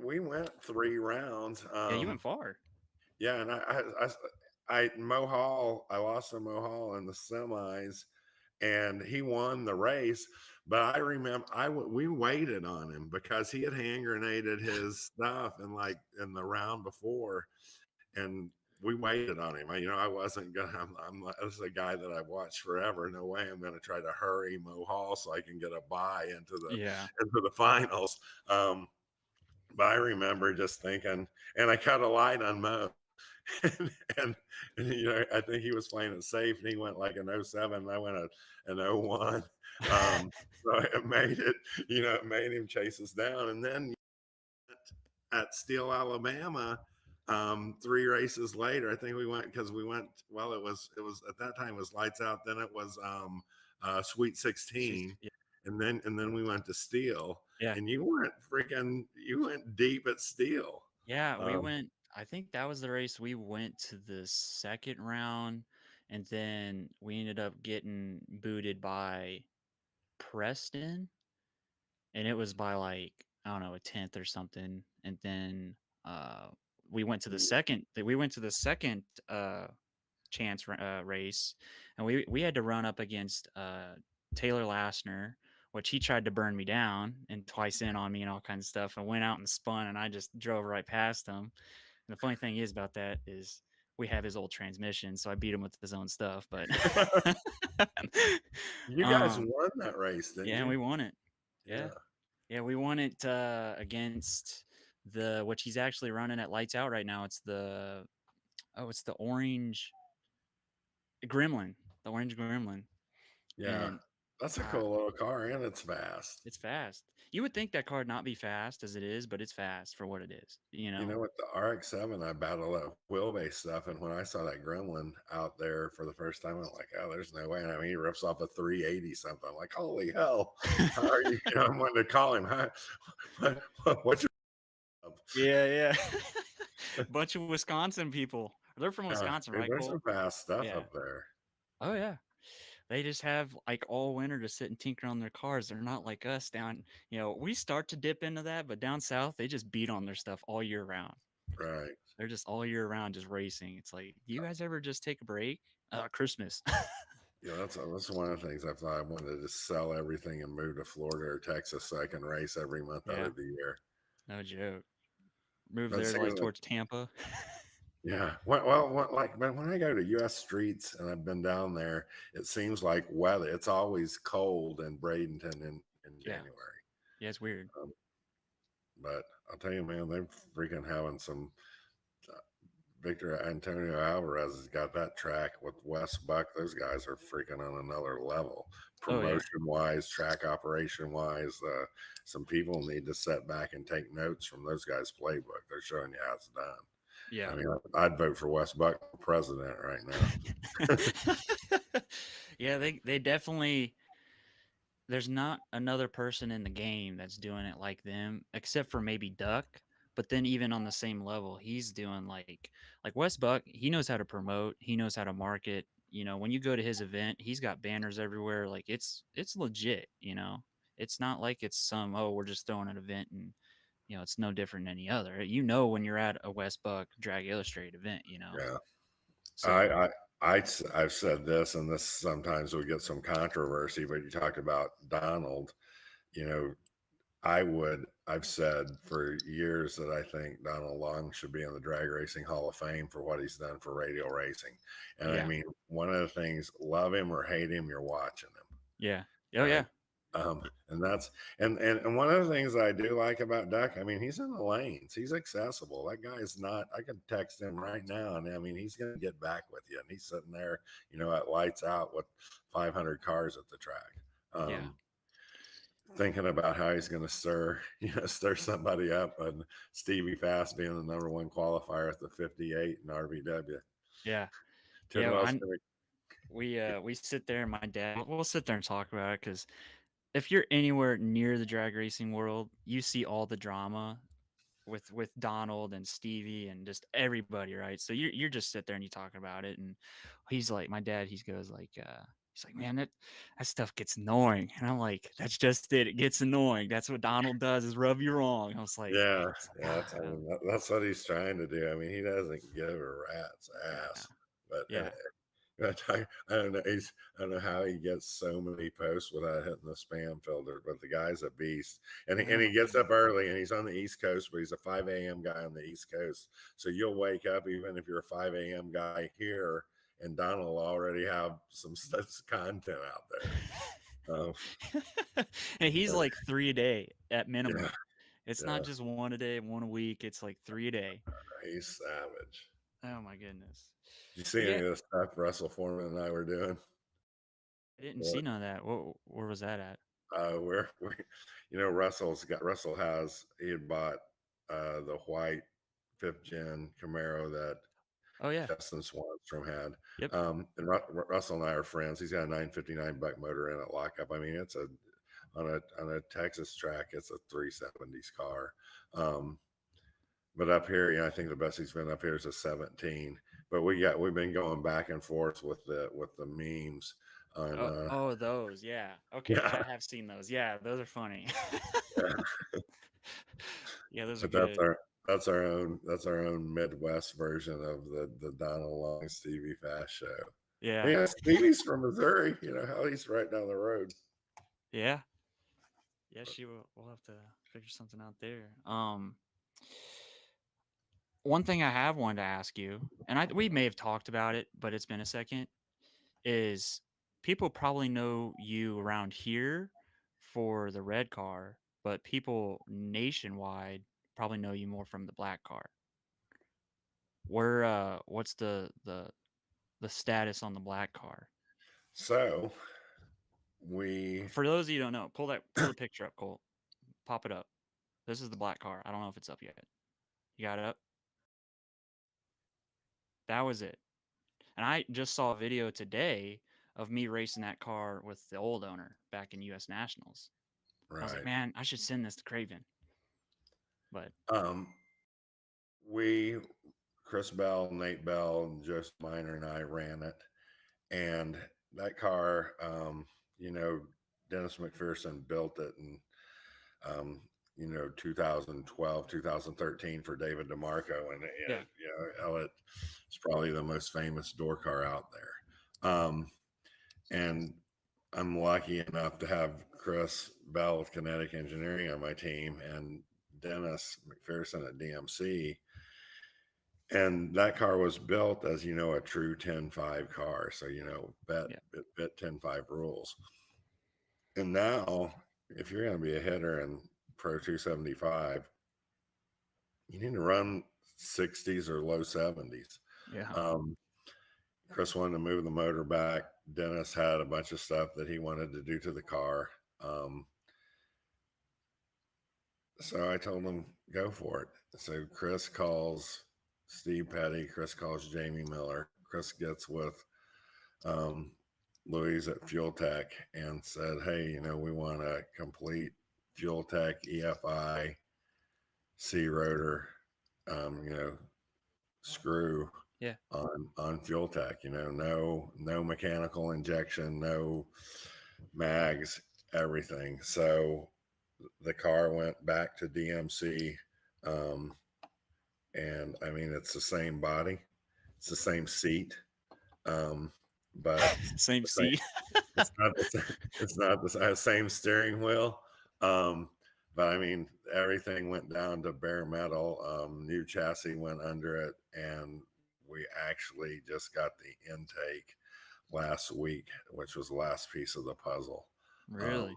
we went 3 rounds. yeah, you went far. Yeah, and Mo Hall, I lost to Mo Hall in the semis, and he won the race. But I remember we waited on him because he had hand grenaded his stuff in the round before, and we waited on him. I wasn't gonna. This is a guy that I've watched forever. No way I'm gonna try to hurry Mo Hall so I can get a bye Yeah, into the finals. Um, but I remember just thinking, and I cut a light on Mo. and, and, I think he was playing it safe, and he went like an '07, and I went an '01. So it made it made him chase us down. And then at Steel, Alabama, 3 races later, I think we went because we went. Well, it was at that time it was lights out. Then it was Sweet 16, yeah, and then we went to Steel, yeah, and you went deep at Steel. yeah. We Um, went. I think that was the race we went to the second round, and then we ended up getting booted by Preston, and it was by like I don't know a tenth or something. And then uh, we went to the second chance race, and we had to run up against Taylor Lassner, which he tried to burn me down and twice in on me and all kinds of stuff, and went out and spun, and I just drove right past him. And the funny thing is about that is we have his old transmission, so I beat him with his own stuff. But You guys um, won that race, didn't yeah, and you? we won it. Yeah. Yeah. Yeah, we won it against the which he's actually running at lights out right now. It's the orange gremlin, the orange gremlin, Yeah. and That's a uh, cool little car, and it's fast. it's fast. You would think that car would not be fast as it is, but it's fast for what it is. You know? With the RX-7, I battled that wheelbase stuff, and when I saw that Gremlin out there for the first time, I'm like, oh, there's no way. And I mean, he rips off a 380 something. I'm like, holy hell! How are you? I'm wanting to call him. Huh? What's your? Yeah, yeah. Bunch of Wisconsin people. They're from Yeah, Wisconsin, dude, right, there's Cole? some fast stuff Yeah. up there. Oh yeah. They just have like all winter to sit and tinker on their cars. They're not like us down, we start to dip into that, but down south, they just beat on their stuff all year round. Right. They're just all year round just racing. It's like, do you guys ever just take a break? Christmas. Yeah, that's one of the things I thought I wanted to just sell everything and move to Florida or Texas so I can race every month out Yeah, of the year. no joke. Move But there see, like towards Tampa. yeah. Like when I go to U.S. streets and I've been down there, it seems like weather. It's always cold in Bradenton in Yeah. January. Yeah, it's weird. But I'll tell you, man, they're freaking having some Victor Antonio Alvarez has got that track with Wes Buck. Those guys are freaking on another level, Oh yeah. promotion wise, track operation wise. Some people need to sit back and take notes from those guys' playbook. They're showing you how it's done. Yeah. I mean, I'd vote for Wes Buck for president right now. Yeah, they definitely, there's not another person in the game that's doing it like them, except for maybe Duck. But then even on the same level, he's doing like Wes Buck. He knows how to promote. He knows how to market. You know, when you go to his event, he's got banners everywhere. Like it's legit. You know, it's not like it's some, oh, we're just throwing an event and you know it's no different than any other. You know when you're at a Wes Buck Drag Illustrated event. You know, Yeah. so I've said this, and this sometimes will get some controversy, but you talked about Donald. You know, I've said for years that I think Donald Long should be in the Drag Racing Hall of Fame for what he's done for radio racing. And I yeah, mean, one of the things, love him or hate him, you're watching him. yeah, oh Right. yeah, And that's and one of the things I do like about Duck, I mean, he's in the lanes, he's accessible. That guy is not. I can text him right now, and I mean, he's going to get back with you. And he's sitting there, you know, at lights out with 500 cars at the track, yeah. thinking about how he's going to stir somebody up. And Stevie Fast being the number one qualifier at the 58 in RVW. Yeah. Yeah, Tidwell's going we sit there and my dad we'll sit there and talk about it because if you're anywhere near the drag racing world, you see all the drama with Donald and Stevie and just everybody, right? So you're just sit there and you talk about it, and he's like, my dad, he goes like, he's like, man, that stuff gets annoying, and I'm like, that's just it. It gets annoying. That's what Donald does is rub you wrong. I was like, Yeah, yeah, ah, that's what he's trying to do. I mean, he doesn't give a rat's yeah, ass. But yeah, I don't know. I don't know how he gets so many posts without hitting the spam filter. But the guy's a beast, and oh he my gets goodness. up early, and he's on the East Coast, but he's a 5 a.m. guy on the East Coast. So you'll wake up even if you're a 5 a.m. guy here, and Donald will already have some such content out there. And he's like 3 a day at Yeah, minimum. It's not yeah, just one a day, one a week. It's like 3 a day. he's savage. Oh my goodness. Did you see But any yeah, of the stuff Russell Foreman and I were doing? I didn't see none of that. Where was that at? We you know, Russell has, he had bought the white 5th-gen Camaro that Oh yeah. Justin Swanstrom had. Yep. And Russell and I are friends. He's got a 959 buck motor in it, lockup. I mean, it's on a Texas track, it's a 370s car. But up here, you know, I think the best he's been up here is a 17. But we've been going back and forth with the memes on Oh, those. Yeah. Okay. yeah, I have seen those. Yeah, those are funny. yeah. Yeah, those are But good. that's our own Midwest version of the Donald Long Stevie Fast show. Yeah. Yeah, Stevie's from Missouri. You know how he's right down the road. Yeah. Yeah, we'll have to figure something out there. One thing I have wanted to ask you, and we may have talked about it, but it's been a second, is people probably know you around here for the red car, but people nationwide probably know you more from the black car. What's the status on the black car? So we For those of you who don't know, pull the picture up, Colt. Pop it up. This is the black car. I don't know if it's up yet. You got it up? That was it. And I just saw a video today of me racing that car with the old owner back in US Nationals. I was like, right. man, I should send this to Craven. But Um we Chris Bell, Nate Bell, and Joseph Miner and I ran it. And that car, you know, Dennis McPherson built it in you know, 2012, 2013 for David DeMarco. And yeah, you know, Elliott is probably the most famous door car out there. And I'm lucky enough to have Chris Bell with Kinetic Engineering on my team and Dennis McPherson at DMC. And that car was built as, you know, a true 10-5 car. So, you know, yeah, it fit 10-5 rules. And now, if you're going to be a hitter in Pro 275, you need to run 60s or low 70s. Yeah. Chris wanted to move the motor back. Dennis had a bunch of stuff that he wanted to do to the car. So I told him, go for it. So Chris calls Steve Petty. Chris calls Jamie Miller. Chris gets with Louise at Fuel Tech and said, hey, we want a complete Fuel Tech EFI C rotor, screw Yeah. on Fuel Tech, no mechanical injection, no mags, everything. So the car went back to DMC. And I mean, it's the same body, it's the same seat. But Same seat. it's not the same steering wheel. But I mean, everything went down to bare metal. New chassis went under it, and we actually just got the intake last week, which was the last piece of the puzzle. Really?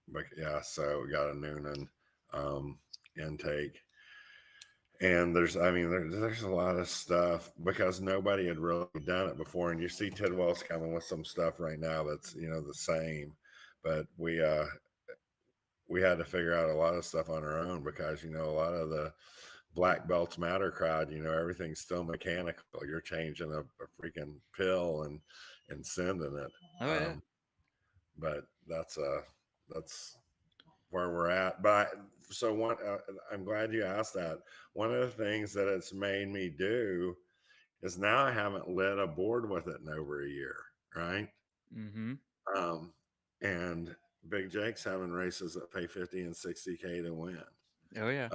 But yeah, so we got a Noonan intake. And there's a lot of stuff because nobody had really done it before. And you see Tidwell's coming with some stuff right now that's, the same. But we had to figure out a lot of stuff on our own because, a lot of the Black Belts Matter crowd, everything's still mechanical. You're changing a freaking pill and sending it. Oh, yeah. But that's where we're at. But I'm glad you asked that. One of the things that it's made me do is now I haven't lit a board with it in over a year, right? Mm-hmm. And Big Jake's having races that pay 50 and 60K to win. Oh, yeah.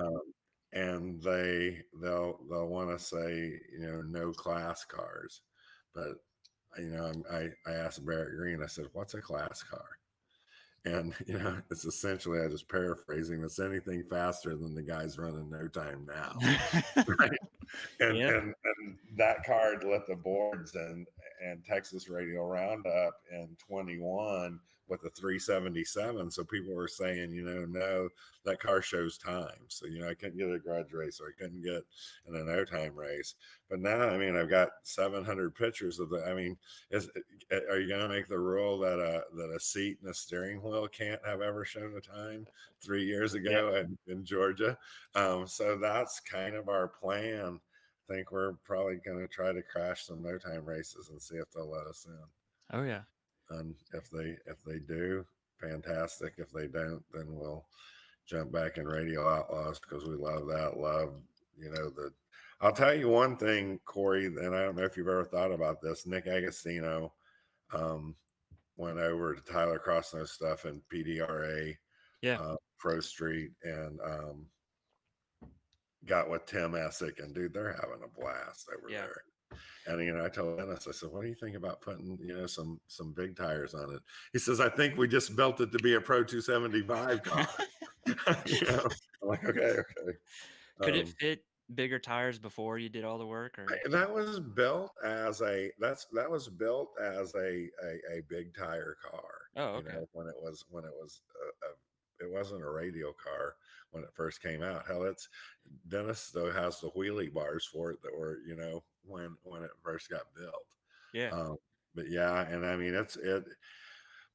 And they'll want to say, no class cars. But I asked Barrett Green, I said, what's a class car? And, it's essentially, I just paraphrasing, it's anything faster than the guys running no time now. Right? And that card lit the boards and Texas Radio Roundup in 21 with a 377. So people were saying, no, that car shows time. So, I couldn't get a grudge race or I couldn't get in a no time race. But now, I've got 700 pictures of are you going to make the rule that a seat and a steering wheel can't have ever shown a time 3 years ago in Georgia? So that's kind of our plan. I think we're probably going to try to crash some no time races and see if they'll let us in. Oh, yeah. And if they do, fantastic. If they don't, then we'll jump back in Radio Outlaws because we love that. I'll tell you one thing, Corey, and I don't know if you've ever thought about this. Nick Agostino went over to Tyler Crossno's stuff in PDRA, Pro Street, and got with Tim Essick, and dude, they're having a blast over there. And I told Dennis, I said, "What do you think about putting some big tires on it?" He says, "I think we just built it to be a Pro 275 car." I'm like, okay. Could it fit bigger tires before you did all the work, or that was built as a big tire car? Oh, okay. When it was it wasn't a radio car when it first came out. Hell, Dennis still has the wheelie bars for it that were when it first got built. But yeah, and it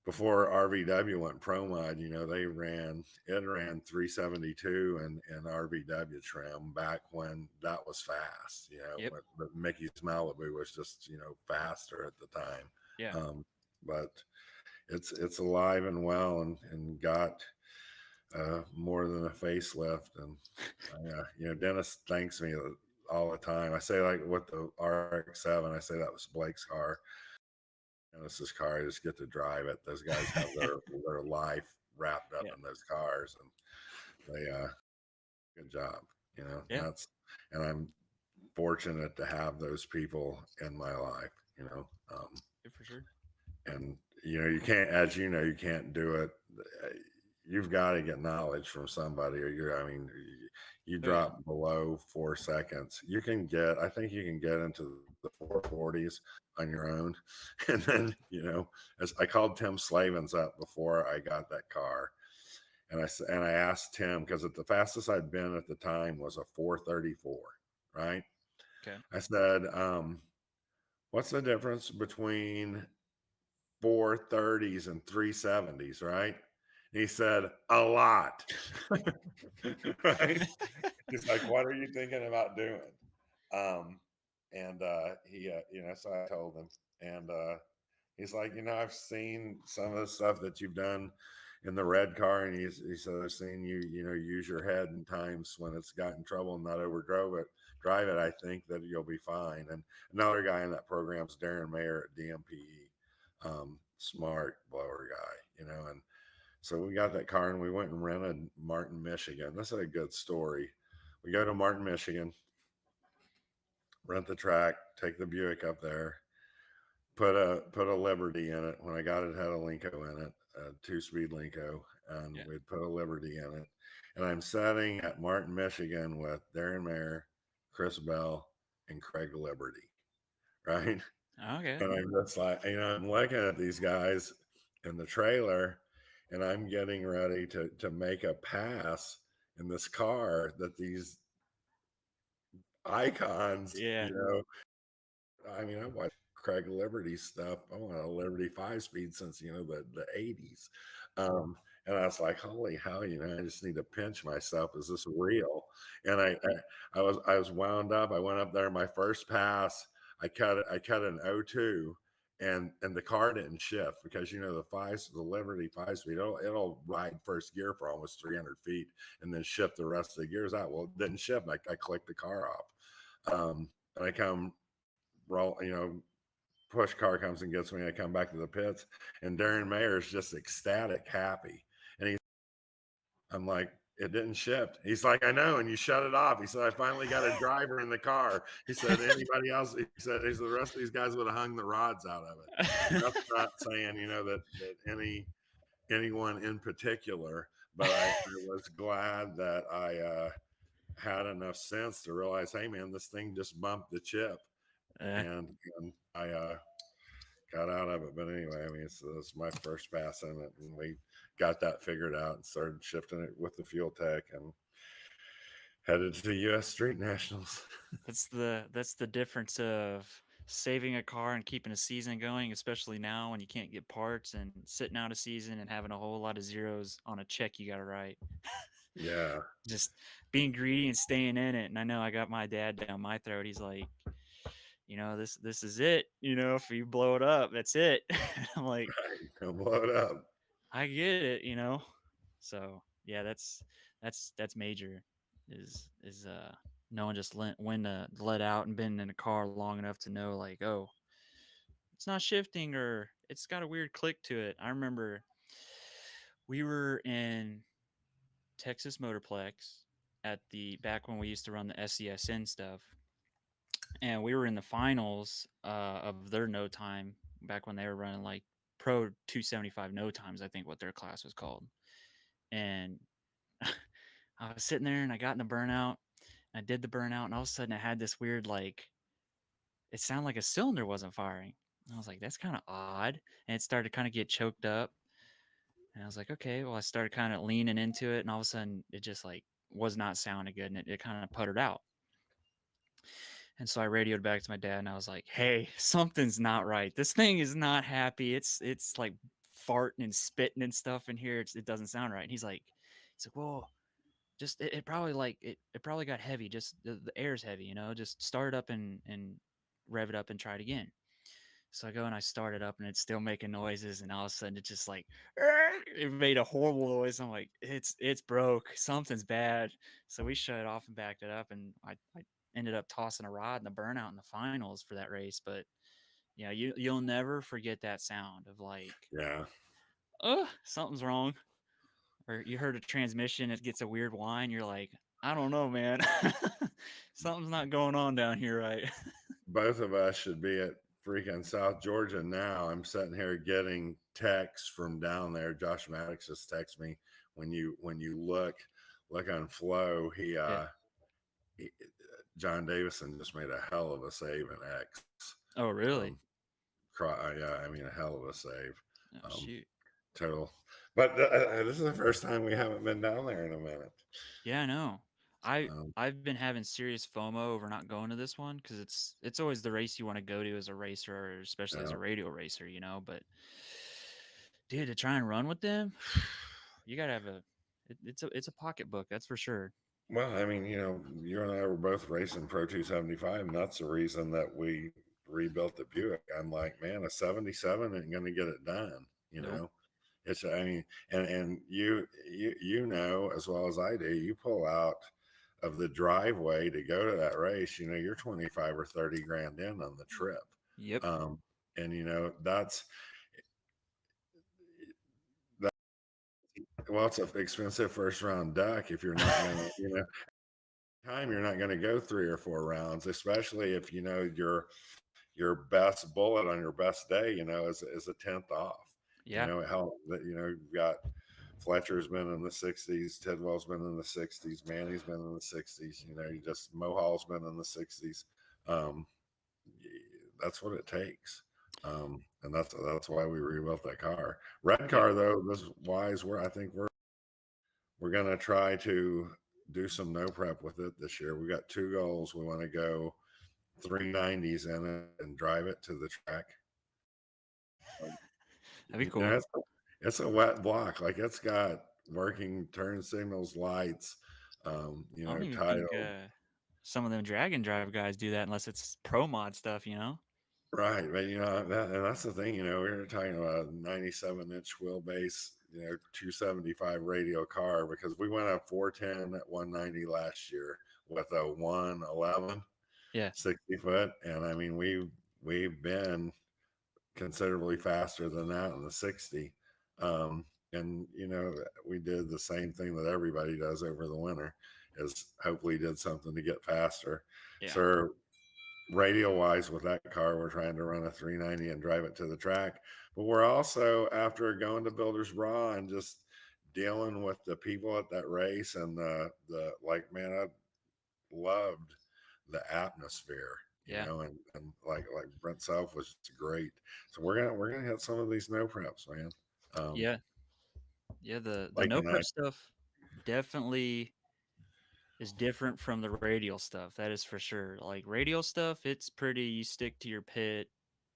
before RVW went pro mod, it ran 372 and RVW trim back when that was fast, but Mickey's Malibu was just, faster at the time. But it's alive and well and got more than a facelift. And, Dennis thanks me all the time. I say, like with the RX-7, I say that was Blake's car. Dennis's car, I just get to drive it. Those guys have their life wrapped up in those cars, and they good job, and I'm fortunate to have those people in my life, for sure. And you can't, as you can't do it. You've got to get knowledge from somebody, or you drop below 4 seconds. I think you can get into the 440s on your own. And then, as I called Tim Slavens up before I got that car. And I asked Tim, because the fastest I'd been at the time was a 434, right? Okay. I said, what's the difference between 430s and 370s, right? And he said, a lot. Right? He's like, what are you thinking about doing? Um, and so I told him, and he's like, I've seen some of the stuff that you've done in the red car, and he said, I've seen you, use your head in times when it's got in trouble and not overdrove it, drive it. I think that you'll be fine. And another guy in that program is Darren Mayer at DMPE, smart blower guy, and so we got that car and we went and rented Martin, Michigan. This is a good story. We go to Martin, Michigan, rent the track, take the Buick up there, put a Liberty in it. When I got it, it had a Linko in it, a 2-speed Linko, and Yeah. we'd put a Liberty in it. And I'm sitting at Martin, Michigan with Darren Mayer, Chris Bell, and Craig Liberty, right? Okay. And I'm just like, I'm looking at these guys in the trailer, and I'm getting ready to make a pass in this car that these icons, Yeah. I watched Craig Liberty stuff. I want a Liberty 5-speed since the 80s. And I was like, holy hell, I just need to pinch myself. Is this real? And I was wound up. I went up there, my first pass, I cut an O2, and the car didn't shift because the Liberty 5-speed, it'll ride first gear for almost 300 feet and then shift the rest of the gears out. Well, it didn't shift. I clicked the car off. And I come roll, push car comes and gets me. I come back to the pits, and Darren Mayer is just ecstatic, happy. And I'm like, it didn't shift. He's like, I know, and you shut it off. He said, I finally got a driver in the car. He said, anybody else? He said, the rest of these guys would have hung the rods out of it. And that's not saying, that anyone in particular, but I was glad that I had enough sense to realize, hey man, this thing just bumped the chip, and I got out of it. But anyway, it's my first pass in it, and we got that figured out and started shifting it with the fuel tech and headed to the U.S. Street Nationals. That's the difference of saving a car and keeping a season going, especially now when you can't get parts, and sitting out a season and having a whole lot of zeros on a check you got to write. Yeah, Just being greedy and staying in it. And I know I got my dad down my throat. He's like, this is it. If you blow it up, that's it. I'm like, right. Don't blow it up. I get it. So yeah, that's major. Is knowing just when to let out and been in a car long enough to know, like, oh, it's not shifting, or it's got a weird click to it. I remember we were in Texas Motorplex at the back when we used to run the SCSN stuff, and we were in the finals of their no time back when they were running like Pro 275 no times, I think what their class was called. And I was sitting there and I got in the burnout. I did the burnout, and all of a sudden I had this weird, like, it sounded like a cylinder wasn't firing. And I was like, that's kind of odd. And it started to kind of get choked up. And I was like, okay, well, I started kind of leaning into it, and all of a sudden it just like was not sounding good, and it kind of puttered out. And so I radioed back to my dad, and I was like, hey, something's not right. This thing is not happy. It's like farting and spitting and stuff in here. It doesn't sound right. And he's like, well, just it probably like it probably got heavy. Just the air's heavy, just start it up and rev it up and try it again. So I go and I start it up, and it's still making noises, and all of a sudden it's just like it made a horrible noise. I'm like, it's broke. Something's bad. So we shut it off and backed it up, and I ended up tossing a rod in the burnout in the finals for that race. But yeah, you'll never forget that sound of like, Yeah. something's wrong. Or you heard a transmission, it gets a weird whine. You're like, I don't know, man. Something's not going on down here, right? Both of us should be at freaking South Georgia now. I'm sitting here getting texts from down there. Josh Maddox just texted me when you look on Flow. Yeah. He John Davison just made a hell of a save in X. Oh, really? Yeah, a hell of a save. Oh, shoot. Total. But this is the first time we haven't been down there in a minute. Yeah, I know. I Um, I've been having serious FOMO over not going to this one because it's always the race you want to go to as a racer, or especially as yeah. a radio racer, But dude, to try and run with them, you gotta have it's a pocketbook, that's for sure. Well, I mean, you and I were both racing Pro 275, and that's the reason that we rebuilt the Buick. I'm like, man, a 77 ain't going to get it done. You Nope. know, I mean, and you know as well as I do, you pull out of the driveway to go to that race, you're 25 or 30 grand in on the trip. Yep. Um, and that's that. Well, it's an expensive first round duck if you're not going to, time you're not going to go 3 or 4 rounds, especially if your best bullet on your best day, is a tenth off. Yeah. How that you've got Fletcher's been in the 60s, Tidwell's been in the 60s, Manny's been in the 60s. You just Mohall's been in the 60s. Um, that's what it takes. And that's why we rebuilt that car. Red Yep. car though, this is wise. I think we're gonna try to do some no prep with it this year. We got 2 goals. We want to go 390s in it and drive it to the track. That'd be cool. It's a wet block. Like it's got working turn signals, lights, I don't even think title. some of them drag and drive guys do that unless it's pro mod stuff. Right. But and that's the thing, we were talking about a 97-inch wheelbase, 275 radial car because we went up 410 at 190 last year with a 111 Yeah. 60 foot. And I mean, we've been considerably faster than that in the 60. And we did the same thing that everybody does over the winter is hopefully did something to get faster. Yeah. So radial wise with that car, we're trying to run a 390 and drive it to the track. But we're also, after going to Builders Bra and just dealing with the people at that race and the like, man, I loved the atmosphere, Yeah. and like Brent Self was great. So we're gonna hit some of these no preps, man. Yeah. Yeah. The Like no and I prep stuff definitely is different from the radial stuff. That is for sure. Like radial stuff, it's pretty. You stick to your pit.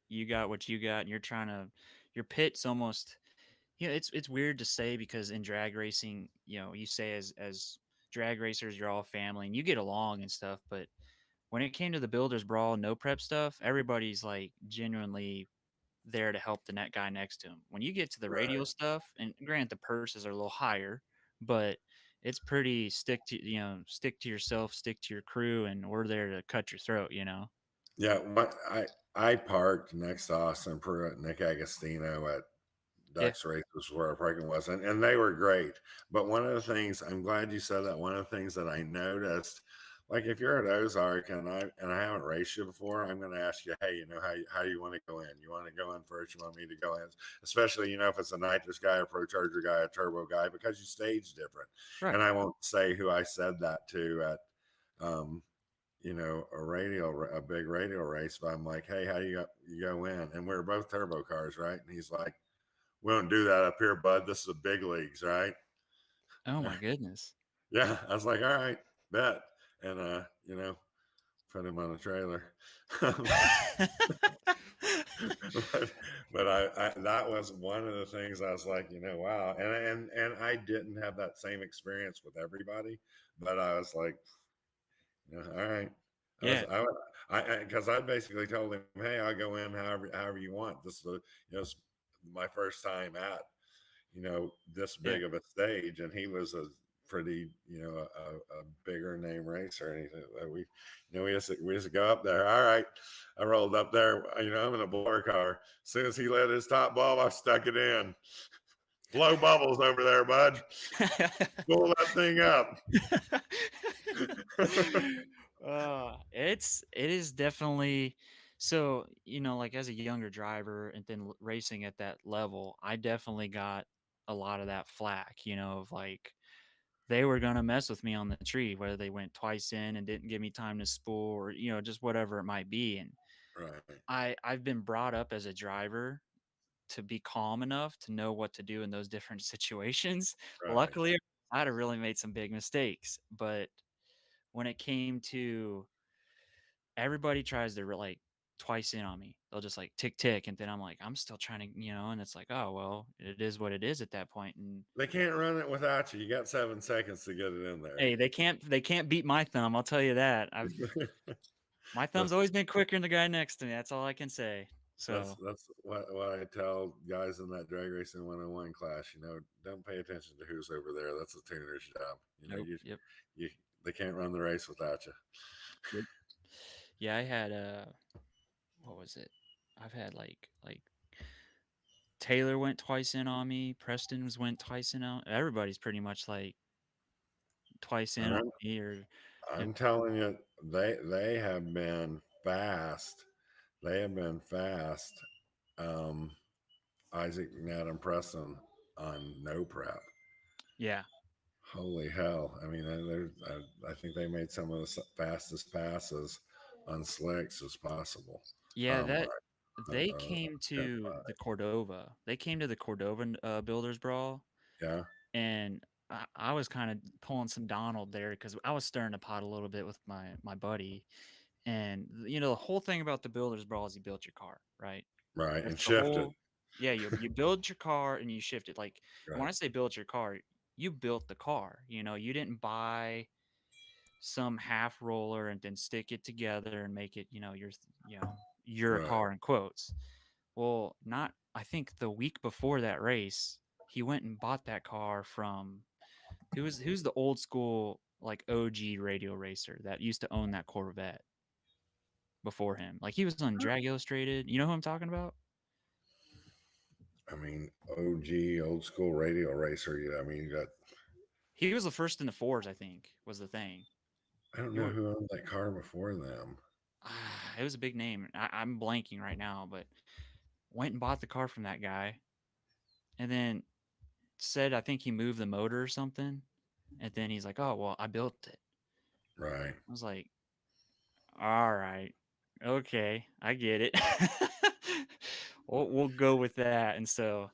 You got what you got, and you're trying to. Your pit's almost. It's weird to say because in drag racing, you say as drag racers, you're all family and you get along and stuff. But when it came to the builders brawl, no prep stuff, everybody's like genuinely there to help the net guy next to him. When you get to the right. radial stuff, and grant the purses are a little higher, but it's pretty stick to yourself, stick to your crew, and we're there to cut your throat. Yeah, what I parked next to Austin Pruitt and Nick Agostino at Yeah. Ducks races where our parking was, and they were great. But one of the things, I'm glad you said that. One of the things that I noticed, like if you're at Ozark and I haven't raced you before, I'm going to ask you, hey, how you want to go in? You want to go in first? You want me to go in? Especially if it's a nitrous guy, a pro charger guy, a turbo guy, because you stage different. Right. And I won't say who I said that to at um, a big radio race, but I'm like, hey, how you go in? And we are both turbo cars, right? And he's like, we don't do that up here, bud. This is the big leagues, right? Oh my goodness. Yeah. I was like, all right, bet. And put him on a trailer. but I that was one of the things I was like, wow. And I didn't have that same experience with everybody, but I was like, all right. I was Yeah. because I basically told him, hey, I'll go in however you want. This is it's my first time at this Yeah. big of a stage, and he was a pretty a bigger name racer, and he said we we just go up there. All right, I rolled up there. I'm in a blower car. As soon as he lit his top bulb, I stuck it in. Blow bubbles over there, bud. Pull that thing up. It is definitely so, like as a younger driver and then racing at that level, I definitely got a lot of that flack, of like they were gonna mess with me on the tree, whether they went twice in and didn't give me time to spool or, just whatever it might be. And Right, I've been brought up as a driver to be calm enough to know what to do in those different situations. right. Luckily, I'd have really made some big mistakes, but when it came to everybody tries to like twice in on me. They'll just like tick tick, and then I'm like, I'm still trying to, and it's like, oh well, it is what it is at that point. And They can't run it without you. You got 7 seconds to get it in there. hey, they can't beat my thumb. I'll tell you that. My thumb's that's always been quicker than the guy next to me. That's all I can say. that's So that's what I tell guys in that drag racing 101 class. Don't pay attention to who's over there. That's a tuner's job. nope, yep, You they can't run the race without you. yep. Yeah, I had what was it? I've had like Taylor went twice in on me. Went twice in on. Everybody's pretty much like twice in And on me, or if I'm telling you, they have been fast. They have been fast. Um, Isaac, Nat, and Preston on no prep. yeah, Holy hell! I mean, I think they made some of the fastest passes on slicks as possible. yeah, Um, that they uh, came yeah, to the Cordova. They came to the Cordova Builders Brawl, yeah, and I was kind of pulling some Donald there because I was stirring the pot a little bit with my buddy. And the whole thing about the Builders Brawl is you built your car, right? right, That's and the shifted. whole. Yeah, you build your car and you shift it. Like when Right, I say build your car, you built the car. You didn't buy some half roller and then stick it together and make it, your right. car in quotes. Well, not I think the week before that race, he went and bought that car from who's the old school like OG radio racer that used to own that Corvette before him. Like he was on Drag Illustrated. You know who I'm talking about? I mean, OG, old school radio racer. I mean, you got. He was the first in the fours, I think, was the thing. I don't You know were, who owned that car before them. it was a big name. I'm blanking right now, but went and bought the car from that guy, and then said I think he moved the motor or something, and then he's like, "Oh well, I built it." Right. I was like, "All right, okay, I get it. We'll go with that." And so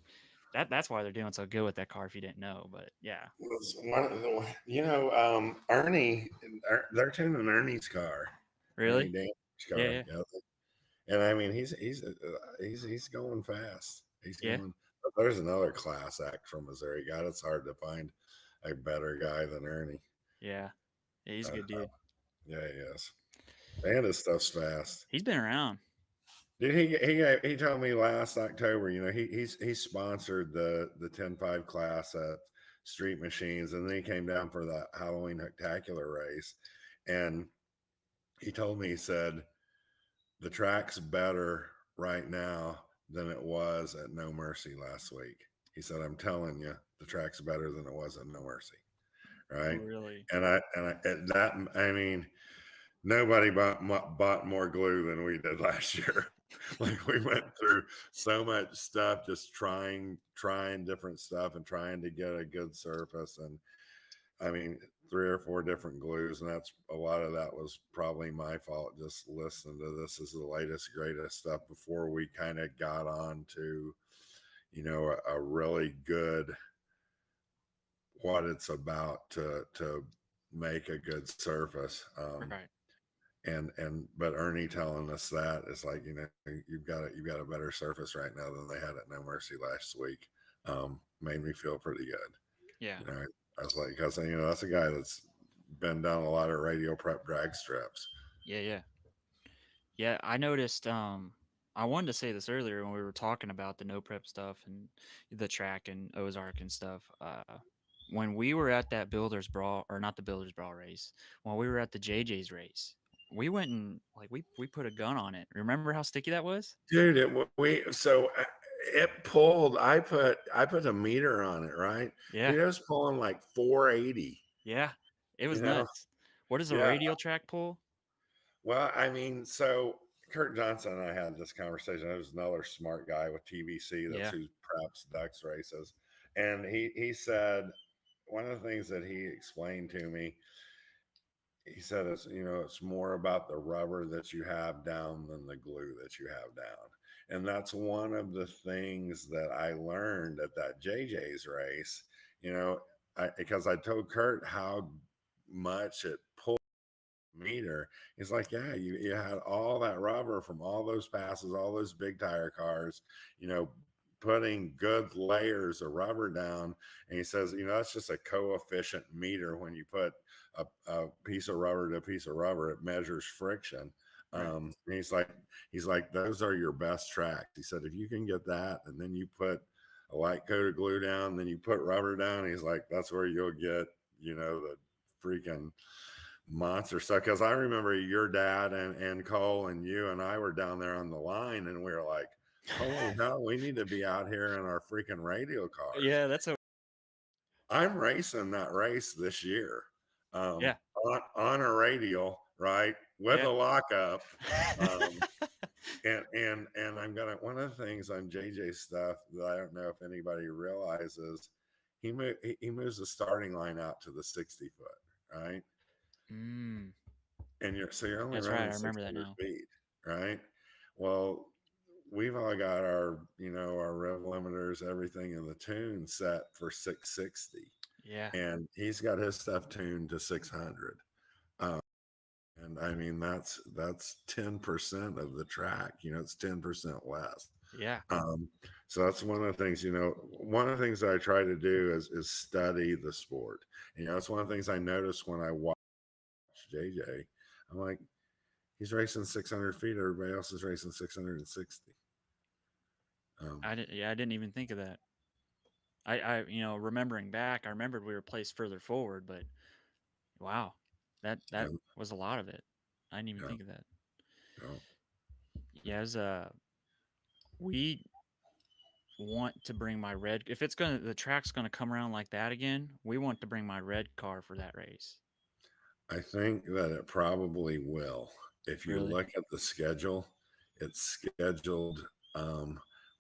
that's why they're doing so good with that car. If you didn't know, but yeah, Was one of Ernie. They're tuning Ernie's car. Ernie really, Dan's yeah, car. yeah, Yeah, and I mean he's going fast. He's yeah, going. But there's another class act from Missouri. God, it's hard to find a better guy than Ernie. yeah. Yeah, he's a Uh, good dude. yeah, he is. And his stuff's fast. He's been around. Dude, he told me last October. He sponsored the 10-5 class at Street Machines, and then he came down for the Halloween Spectacular race, and he told me, he said the track's better right now than it was at No Mercy last week. He said, I'm telling you, the track's better than it was at No Mercy. Right. Really? I mean, nobody bought more glue than we did last year. Like we went through so much stuff, just trying different stuff and trying to get a good surface. And I mean, 3 or 4 different glues, and that's a lot of that was probably my fault. Just listening to this is the latest, greatest stuff before we kind of got on to, a really good what it's about to make a good surface. Right. But Ernie telling us that is like, you've got a better surface right now than they had at No Mercy last week. Made me feel pretty good. Yeah. I was like, because that's a guy that's been down a lot of radio prep drag strips. Yeah, yeah. Yeah, I noticed I wanted to say this earlier when we were talking about the no prep stuff and the track and Ozark and stuff. When we were at that Builders Brawl, or not the Builders Brawl race, when we were at the JJ's race, we went and like we put a gun on it. Remember how sticky that was? Dude, it pulled. I put a meter on it, right? Yeah. Dude, it was pulling like 480. Yeah. It was You know, nuts. What does a yeah. radial track pull? Well, I mean, so Kurt Johnson and I had this conversation. There's another smart guy with TVC that's Yeah. who preps ducks races, and he said one of the things that he explained to me. He said it's more about the rubber that you have down than the glue that you have down, and that's one of the things that I learned at that JJ's race. Because I told Kurt how much it pulled. meter. He's like, yeah, you had all that rubber from all those passes, all those big tire cars, you know, putting good layers of rubber down. And he says, you know, that's just a coefficient meter. When you put a piece of rubber to a piece of rubber, it measures friction. Right. And he's like, those are your best tracks. He said, if you can get that, and then you put a light coat of glue down, then you put rubber down, he's like, that's where you'll get, you know, the freaking monster stuff. Because I remember your dad and Cole and you and I were down there on the line, and we were like, holy hell, we need to be out here in our freaking radio cars. Yeah, that's a I'm racing that race this year, yeah, on a radial, right, with yeah. a lockup. Um, and I'm gonna, one of the things on JJ's stuff that I don't know if anybody realizes, he moves the starting line out to the 60 foot, right? Mm, And you're only that's right. I running remember that 600 now. feet, right? Well, we've all got our, you know, our rev limiters, everything in the tune set for 660, Yeah. and he's got his stuff tuned to 600. Um, and I mean, that's 10% of the track, you know, it's 10% less. Yeah. Um, so that's one of the things, you know, one of the things that I try to do is study the sport. You know, it's one of the things I noticed when I watched JJ. I'm like, he's racing 600 feet. Everybody else is racing 660. Um, I didn't even think of that. You know, remembering back, I remembered we were placed further forward, but wow, that and, was a lot of it. I didn't even yeah, think of that. yeah. Yeah, as we want to bring my red. If it's gonna, the track's gonna come around like that again, we want to bring my red car for that race. I think that it probably will. If you Really? look at the schedule, it's scheduled,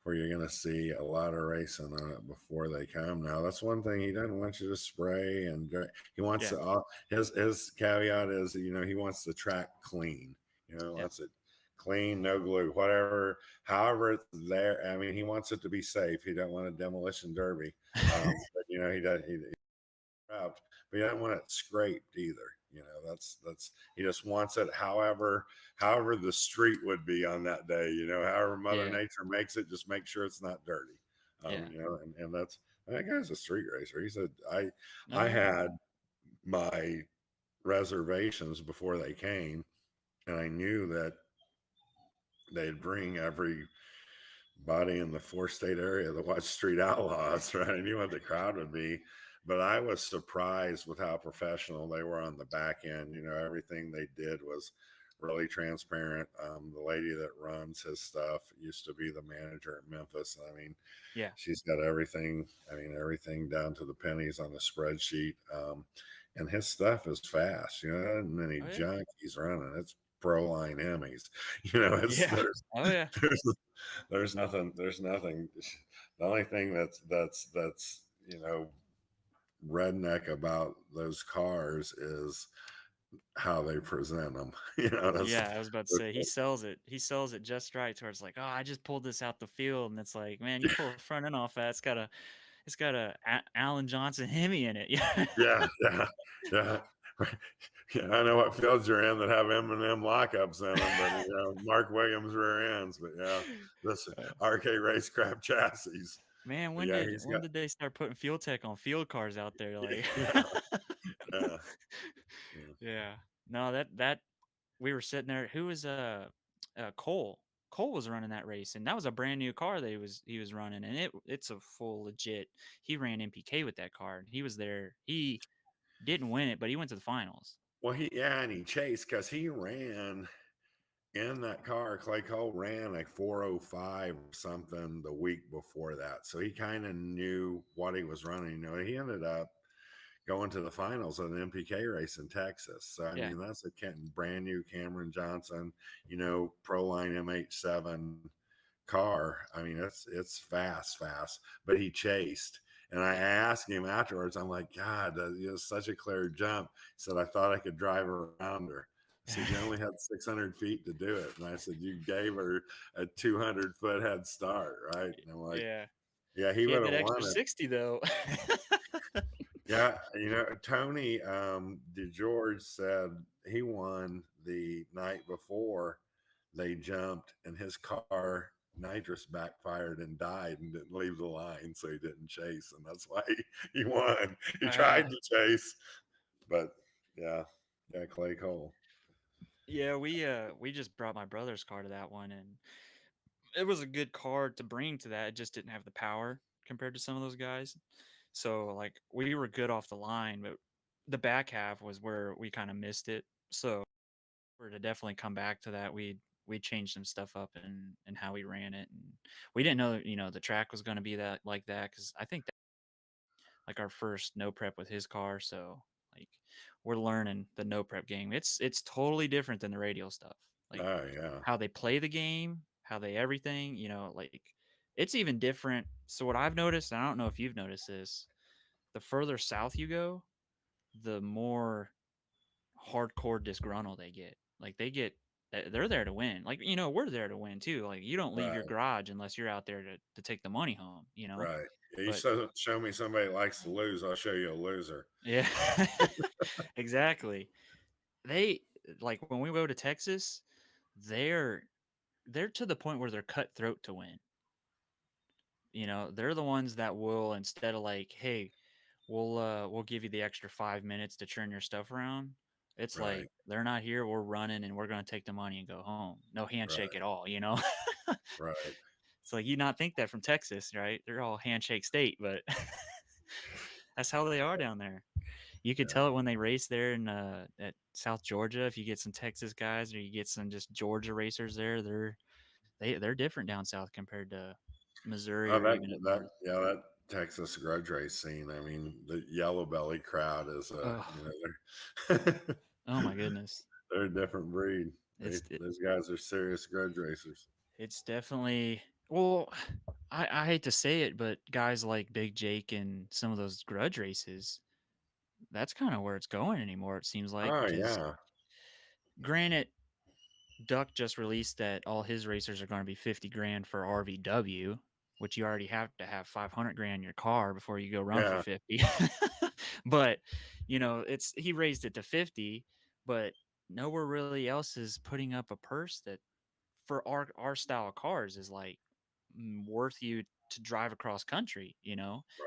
where you're going to see a lot of racing on it before they come. Now, that's one thing, he doesn't want you to spray and he wants Yeah. to. His caveat is, you know, he wants the track clean. You know, Yeah. wants it clean, no glue, whatever. However, it's there. I mean, he wants it to be safe. He don't want a demolition derby. But you know, he does. He scrapped, but he doesn't want it scraped either. You know, that's he just wants it however the street would be on that day. You know, however Mother Yeah. Nature makes it, just make sure it's not dirty. Yeah. You know, and that's, that guy's a street racer. He said Oh I yeah. had my reservations before they came, and I knew that they'd bring everybody in the 4-state area to watch Street Outlaws, right? I knew what the crowd would be, but I was surprised with how professional they were on the back end. You know, everything they did was really transparent. The lady that runs his stuff used to be the manager at Memphis. I mean, Yeah. she's got everything. I mean, everything down to the pennies on the spreadsheet. And his stuff is fast. You know, there isn't any Oh yeah. junk he's running. It's pro line Emmys. You know, it's Yeah. Oh yeah. there's there's nothing. The only thing that's you know, redneck about those cars is how they present them. You know, Yeah, I was about to say he that's sells it. He sells it just right to where it's like, oh, I just pulled this out the field, and it's like, man, you pull the front end off that, it's got a Alan Johnson Hemi in it. Yeah. yeah, yeah, yeah. Yeah, I know what fields you're in that have M&M lockups in them, but you know, Mark Williams rear ends. But yeah, this Uh, RK Racecraft chassis. Man, But yeah, he's when got did they start putting fuel tech on field cars out there? Like, yeah, yeah, yeah. yeah, no, that we were sitting there. Who was Cole? Cole was running that race, and that was a brand new car that he was running, and it's a full legit. He ran MPK with that car, and he was there. He didn't win it, but he went to the finals. Well, and he chased because he ran in that car. Clay Cole ran like 405 or something the week before that. So he kind of knew what he was running. You know, he ended up going to the finals of an MPK race in Texas. So, I Yeah, mean, that's a brand new Cameron Johnson, you know, Proline MH7 car. I mean, it's fast, but he chased. And I asked him afterwards, I'm like, God, it was such a clear jump. He said, I thought I could drive around her. I said, you only had 600 feet to do it. And I said, you gave her a 200-foot head start, right? And I'm like, yeah. yeah, he He had would that have extra won it. 60 though. Yeah, Tony DeGeorge said he won the night before they jumped, and his car nitrous backfired and died and didn't leave the line, so he didn't chase, and that's why he won. He Uh, tried to chase, but yeah, Clay Cole. yeah, we just brought my brother's car to that one, and it was a good car to bring to that. It just didn't have the power compared to some of those guys. So like we were good off the line, but the back half was where we kind of missed it. So we're to definitely come back to that. We changed some stuff up and how we ran it, and we didn't know the track was going to be that like that because I think that like our first no prep with his car. So like we're learning the no prep game. It's totally different than the radial stuff. Like Oh yeah, how they play the game, how they everything, like it's even different. So what I've noticed, and I don't know if you've noticed this, the further south you go, the more hardcore disgruntled they get. Like they're there to win. Like, we're there to win too. Like you don't leave your right, garage unless you're out there to take the money home. right. Yeah, you But show me somebody that likes to lose, I'll show you a loser. yeah, exactly. They like when we go to Texas, they're they're to the point where they're cutthroat to win. They're the ones that will, instead of like, hey, we'll give you the extra 5 minutes to turn your stuff around. It's like Right, they're not here, we're running and we're gonna take the money and go home. No handshake right, at all. right. It's like you not think that from Texas, right? They're all handshake state, but that's how they are down there. You could Yeah. tell it when they race there in at South Georgia. If you get some Texas guys or you get some just Georgia racers there, they're different down south compared to Missouri Oh, or even up north. that Texas grudge race scene. I mean, the yellow belly crowd is Oh, they're oh my goodness. they're a different breed. It's Those guys are serious grudge racers. it's definitely, well, I hate to say it, but guys like Big Jake and some of those grudge races, that's kind of where it's going anymore. It seems like Oh because yeah, granted, Duck just released that all his racers are going to be 50 grand for RVW, which you already have to have 500 grand in your car before you go run for yeah, 50. But, it's he raised it to 50, but nowhere really else is putting up a purse that for our style of cars is like worth you to drive across country, and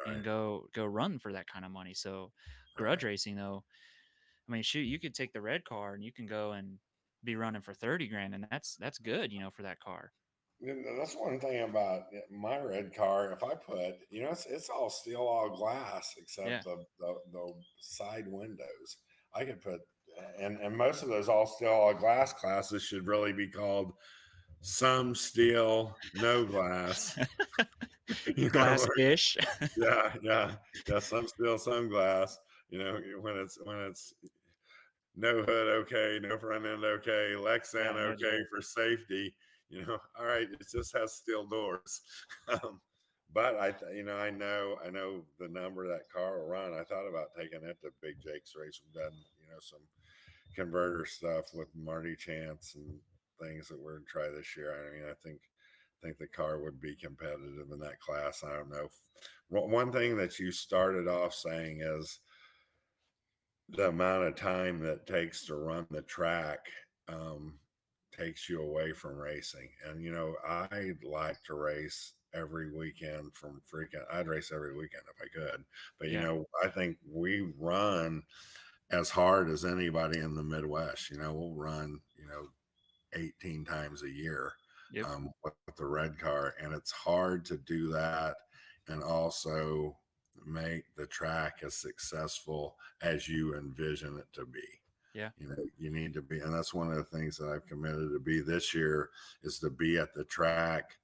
right, go run for that kind of money. So grudge right. racing though, I mean, shoot, you could take the red car and you can go and be running for 30 grand, and that's good, for that car. That's one thing about my red car. If I put, it's all steel, all glass, Yeah. except the side windows. I could put, and most of those all steel, all glass classes should really be called some steel, no glass. Glass Or, ish. yeah. Some steel, some glass. When it's no hood, okay, no front end, okay, Lexan, Yeah, no okay joke. for safety. All right, it just has steel doors. um, but I know the number that car will run. I thought about taking it to Big Jake's race. We've done, some converter stuff with Marty Chance and things that we're gonna try this year. I mean, I think the car would be competitive in that class. I don't know. One thing that you started off saying is the amount of time that takes to run the track um, takes you away from racing. And I'd like to race every weekend from freaking. I'd race every weekend if I could, but Yeah. I think we run as hard as anybody in the Midwest. We'll run 18 times a year Yep. with the red car, and it's hard to do that and also make the track as successful as you envision it to be. Yeah. You need to be, and that's one of the things that I've committed to be this year is to be at the track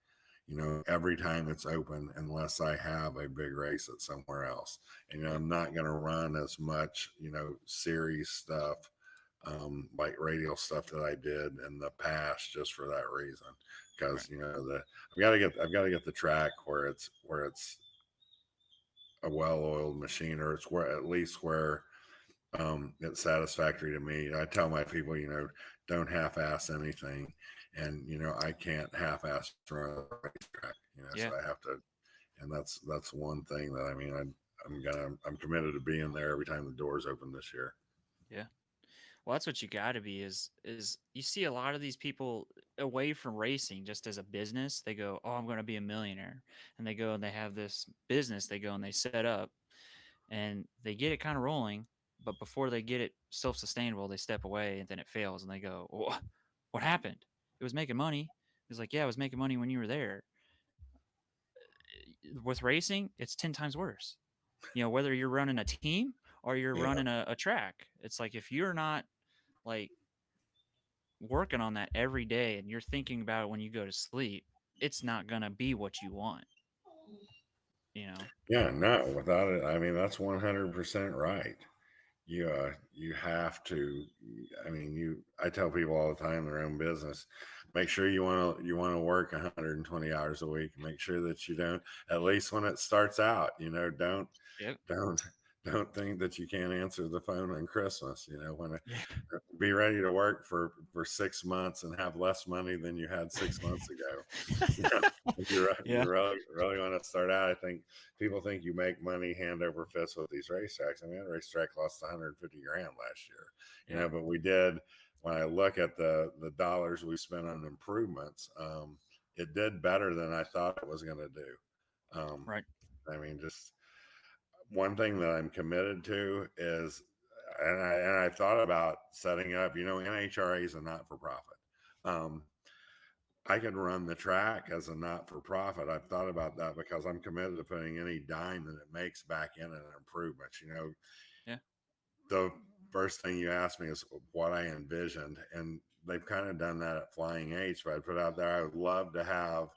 every time it's open, unless I have a big race at somewhere else. And Yep. I'm not going to run as much series stuff, like radial stuff that I did in the past, just for that reason. Right. Because I've got to get the track where it's a well-oiled machine, or it's where at least where it's satisfactory to me. I tell my people, don't half-ass anything, and I can't half-ass run a racetrack. So Yeah. I have to, and that's one thing that I mean, I'm committed to being there every time the doors open this year. Yeah. Well, that's what you got to be is you see a lot of these people away from racing just as a business. They go, "Oh, I'm going to be a millionaire." And they go and they have this business they go and they set up and they get it kind of rolling, but before they get it self-sustainable, they step away and then it fails and they go, oh, "What happened? It was making money." It's like, "Yeah, it was making money when you were there." With racing, it's 10 times worse. Whether you're running a team or you're Yeah. running a track, it's like if you're not like working on that every day and you're thinking about it when you go to sleep, it's not going to be what you want, you know? Yeah, no, without it, I mean, that's 100% right. You have to, I mean, I tell people all the time in their own business, make sure you want to work 120 hours a week. Make sure that you don't, at least when it starts out, Yep. don't don't think that you can't answer the phone on Christmas. When Yeah. be ready to work for 6 months and have less money than you had 6 months ago. If Yeah. you really want to start out, I think people think you make money hand over fist with these racetracks. I mean, that racetrack lost 150 grand last year, Yeah. but we did. When I look at the dollars we spent on improvements, it did better than I thought it was going to do. Right. I mean, just one thing that I'm committed to is, and I thought about setting up, NHRA is a not for profit. I could run the track as a not for profit. I've thought about that because I'm committed to putting any dime that it makes back in an improvements. Yeah. The first thing you asked me is what I envisioned, and they've kind of done that at Flying H. But I put out there, I'd love to have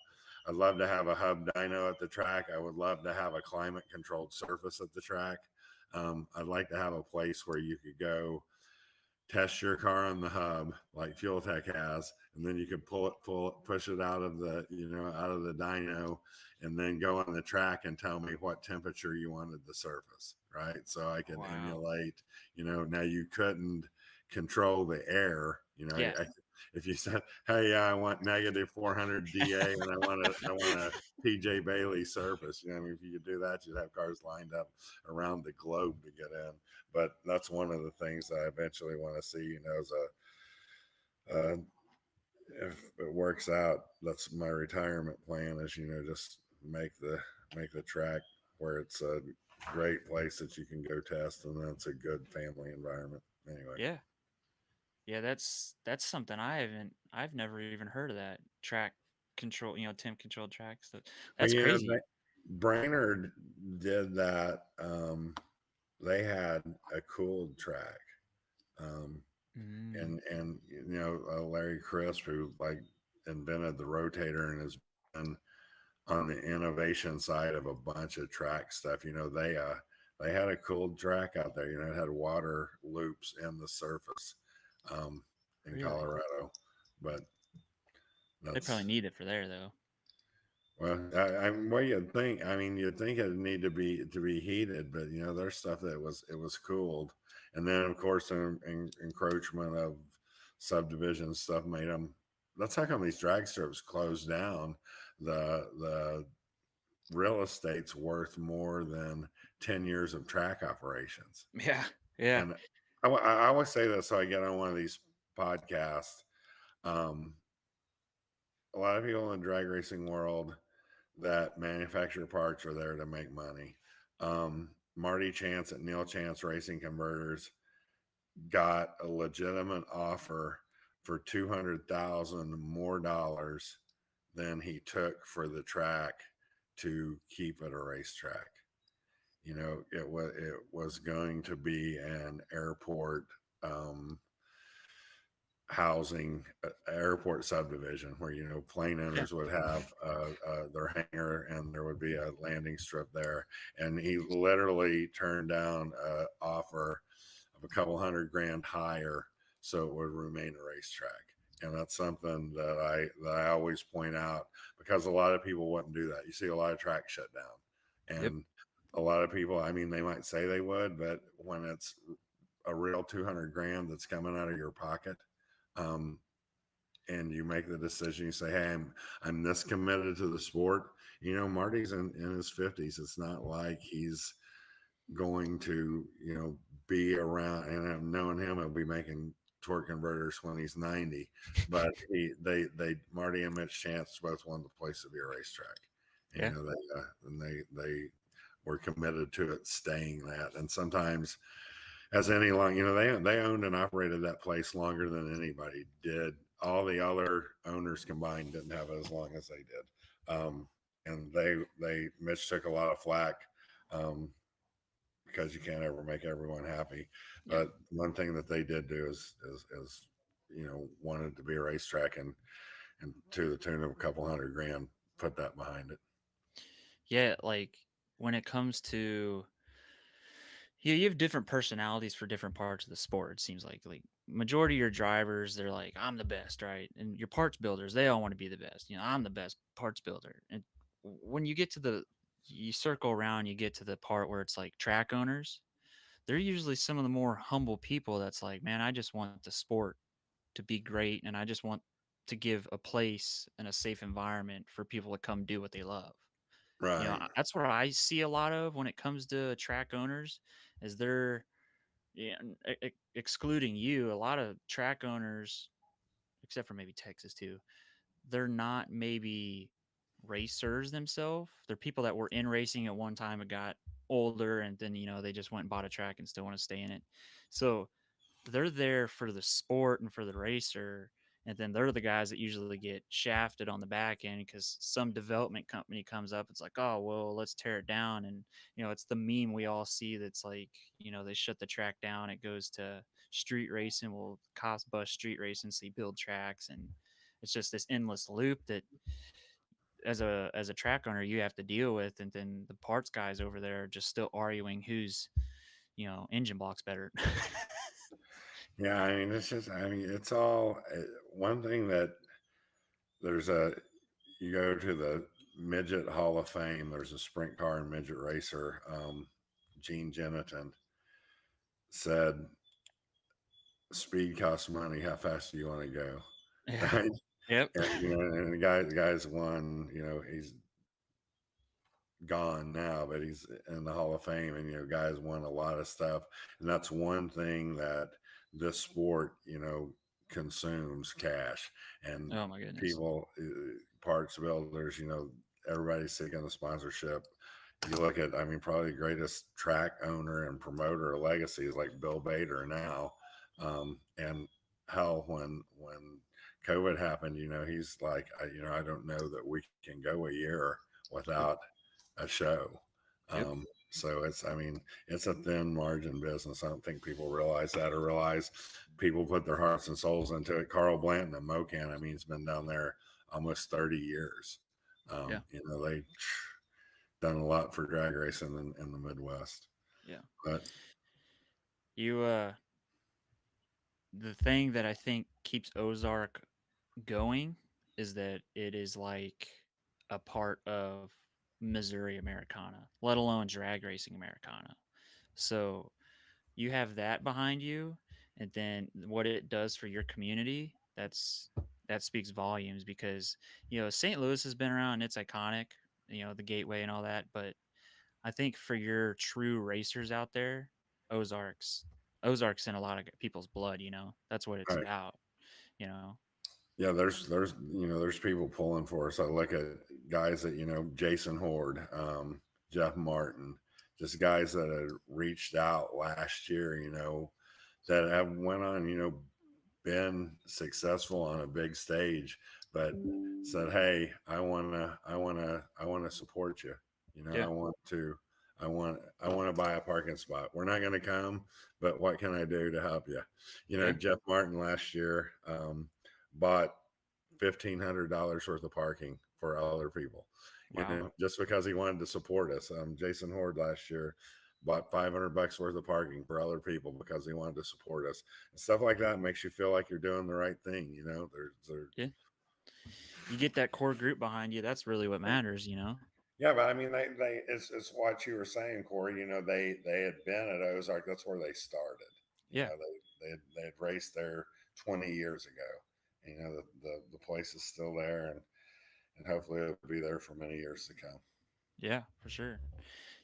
a hub dyno at the track. I would love to have a climate controlled surface at the track. I'd like to have a place where you could go test your car on the hub like Fuel Tech has, and then you could push it out of the dyno, and then go on the track and tell me what temperature you wanted the surface, right? So I could Wow. emulate. Now you couldn't control the air. Yeah. If you said, "Hey, I want negative 400 DA and I want a TJ Bailey surface," I mean, if you could do that, you'd have cars lined up around the globe to get in. But that's one of the things that I eventually want to see. If it works out, that's my retirement plan. Is just make the track where it's a great place that you can go test, and that's a good family environment. Anyway. Yeah. Yeah, that's something I've never even heard of that track control, temp controlled tracks. Well, That's crazy. Brainerd did that. They had a cooled track. Mm. And Larry Crisp, who invented the rotator and has been on the innovation side of a bunch of track stuff. They had a cooled track out there. It had water loops in the surface in Really? Colorado, but They probably need it for there though. well, you'd think. I mean, you'd think it'd need to be heated, but there's stuff that was cooled, and then of course, encroachment of subdivision stuff made them. That's how come these drag strips closed down. The real estate's worth more than 10 years of track operations. Yeah. Yeah. And I always say this, so I get on one of these podcasts. A lot of people in the drag racing world that manufacture parts are there to make money. Marty Chance at Neil Chance Racing Converters got a legitimate offer for $200,000 more than he took for the track to keep it a racetrack. It was going to be an airport housing, airport subdivision where plane owners would have their hangar and there would be a landing strip there, and he literally turned down an offer of a couple $100,000 higher so it would remain a racetrack. And that's something that I always point out, because a lot of people wouldn't do that. You see a lot of tracks shut down, and Yep. a lot of people, I mean, they might say they would, but when it's a real $200,000 that's coming out of your pocket, and you make the decision, you say, "Hey, I'm this committed to the sport." Marty's in his 50s. It's not like he's going to, be around, and I've known him, he'll be making torque converters when he's 90. But Marty and Mitch Chance both wanted the place to be a racetrack. And, Yeah. they were committed to it staying that. And sometimes, as any long, they owned and operated that place longer than anybody did. All the other owners combined didn't have it as long as they did. And Mitch took a lot of flack. Um, because you can't ever make everyone happy. Yeah. But one thing that they did do is wanted to be a racetrack, and to the tune of a couple $100,000, put that behind it. Yeah, like when it comes to you have different personalities for different parts of the sport. It seems like majority of your drivers, they're like, I'm the best, right? And your parts builders, they all want to be the best. I'm the best parts builder. And when you get to you circle around, you get to the part where it's like track owners. They're usually some of the more humble people. That's like, man, I just want the sport to be great, and I just want to give a place and a safe environment for people to come do what they love. Right. That's what I see a lot of when it comes to track owners, is they're, yeah, excluding you, a lot of track owners, except for maybe Texas too, they're not maybe racers themselves. They're people that were in racing at one time and got older, and then they just went and bought a track and still want to stay in it. So they're there for the sport and for the racer, and then they're the guys that usually get shafted on the back end because some development company comes up. It's like, oh well, let's tear it down. And it's the meme we all see that's like, they shut the track down, it goes to street racing, will cost bus street racing, so you build tracks. And it's just this endless loop that as a track owner you have to deal with. And then the parts guys over there are just still arguing whose engine block's better. Yeah, I mean, it's all one thing that there's a you go to the Midget Hall of Fame. There's a sprint car and midget racer. Gene Jennington said, "Speed costs money. How fast do you want to go?" Yeah. Right? Yep. And the guy's won. He's gone now, but he's in the Hall of Fame, and guys won a lot of stuff. And that's one thing that this sport consumes cash. And Oh my goodness. people, parts builders, everybody's seeking the sponsorship. You look at, I mean, probably the greatest track owner and promoter of legacy is like Bill Bader now. And hell, when COVID happened, he's like, I don't know that we can go a year without a show. Yep. So it's a thin margin business. I don't think people realize that, or realize people put their hearts and souls into it. Carl Blanton at Mocan, he's been down there almost 30 years. Yeah. They done a lot for drag racing in the Midwest. Yeah. But You the thing that I think keeps Ozark going is that it is like a part of Missouri Americana, let alone drag racing Americana. So you have that behind you, and then what it does for your community, that speaks volumes. Because St. Louis has been around, it's iconic, the gateway and all that. But I think for your true racers out there, Ozarks Ozarks in a lot of people's blood. That's what it's right. about. You know. Yeah, there's people pulling for us. I look at guys that Jason Horde, Jeff Martin, just guys that had reached out last year, that have went on, been successful on a big stage, but said, "Hey, I wanna support you. Yeah. I want to buy a parking spot. We're not going to come, but what can I do to help you?" Yeah. Jeff Martin last year bought $1,500 worth of parking for other people. Wow. Just because he wanted to support us. Jason Horde last year bought $500 worth of parking for other people because he wanted to support us. And stuff like that makes you feel like you're doing the right thing. Yeah. You get that core group behind you. That's really what matters. Yeah, but I mean, it's what you were saying, Corey. They had been at Ozark. That's where they started. Yeah. They had raced there 20 years ago. The place is still there, and hopefully it'll be there for many years to come. Yeah, for sure.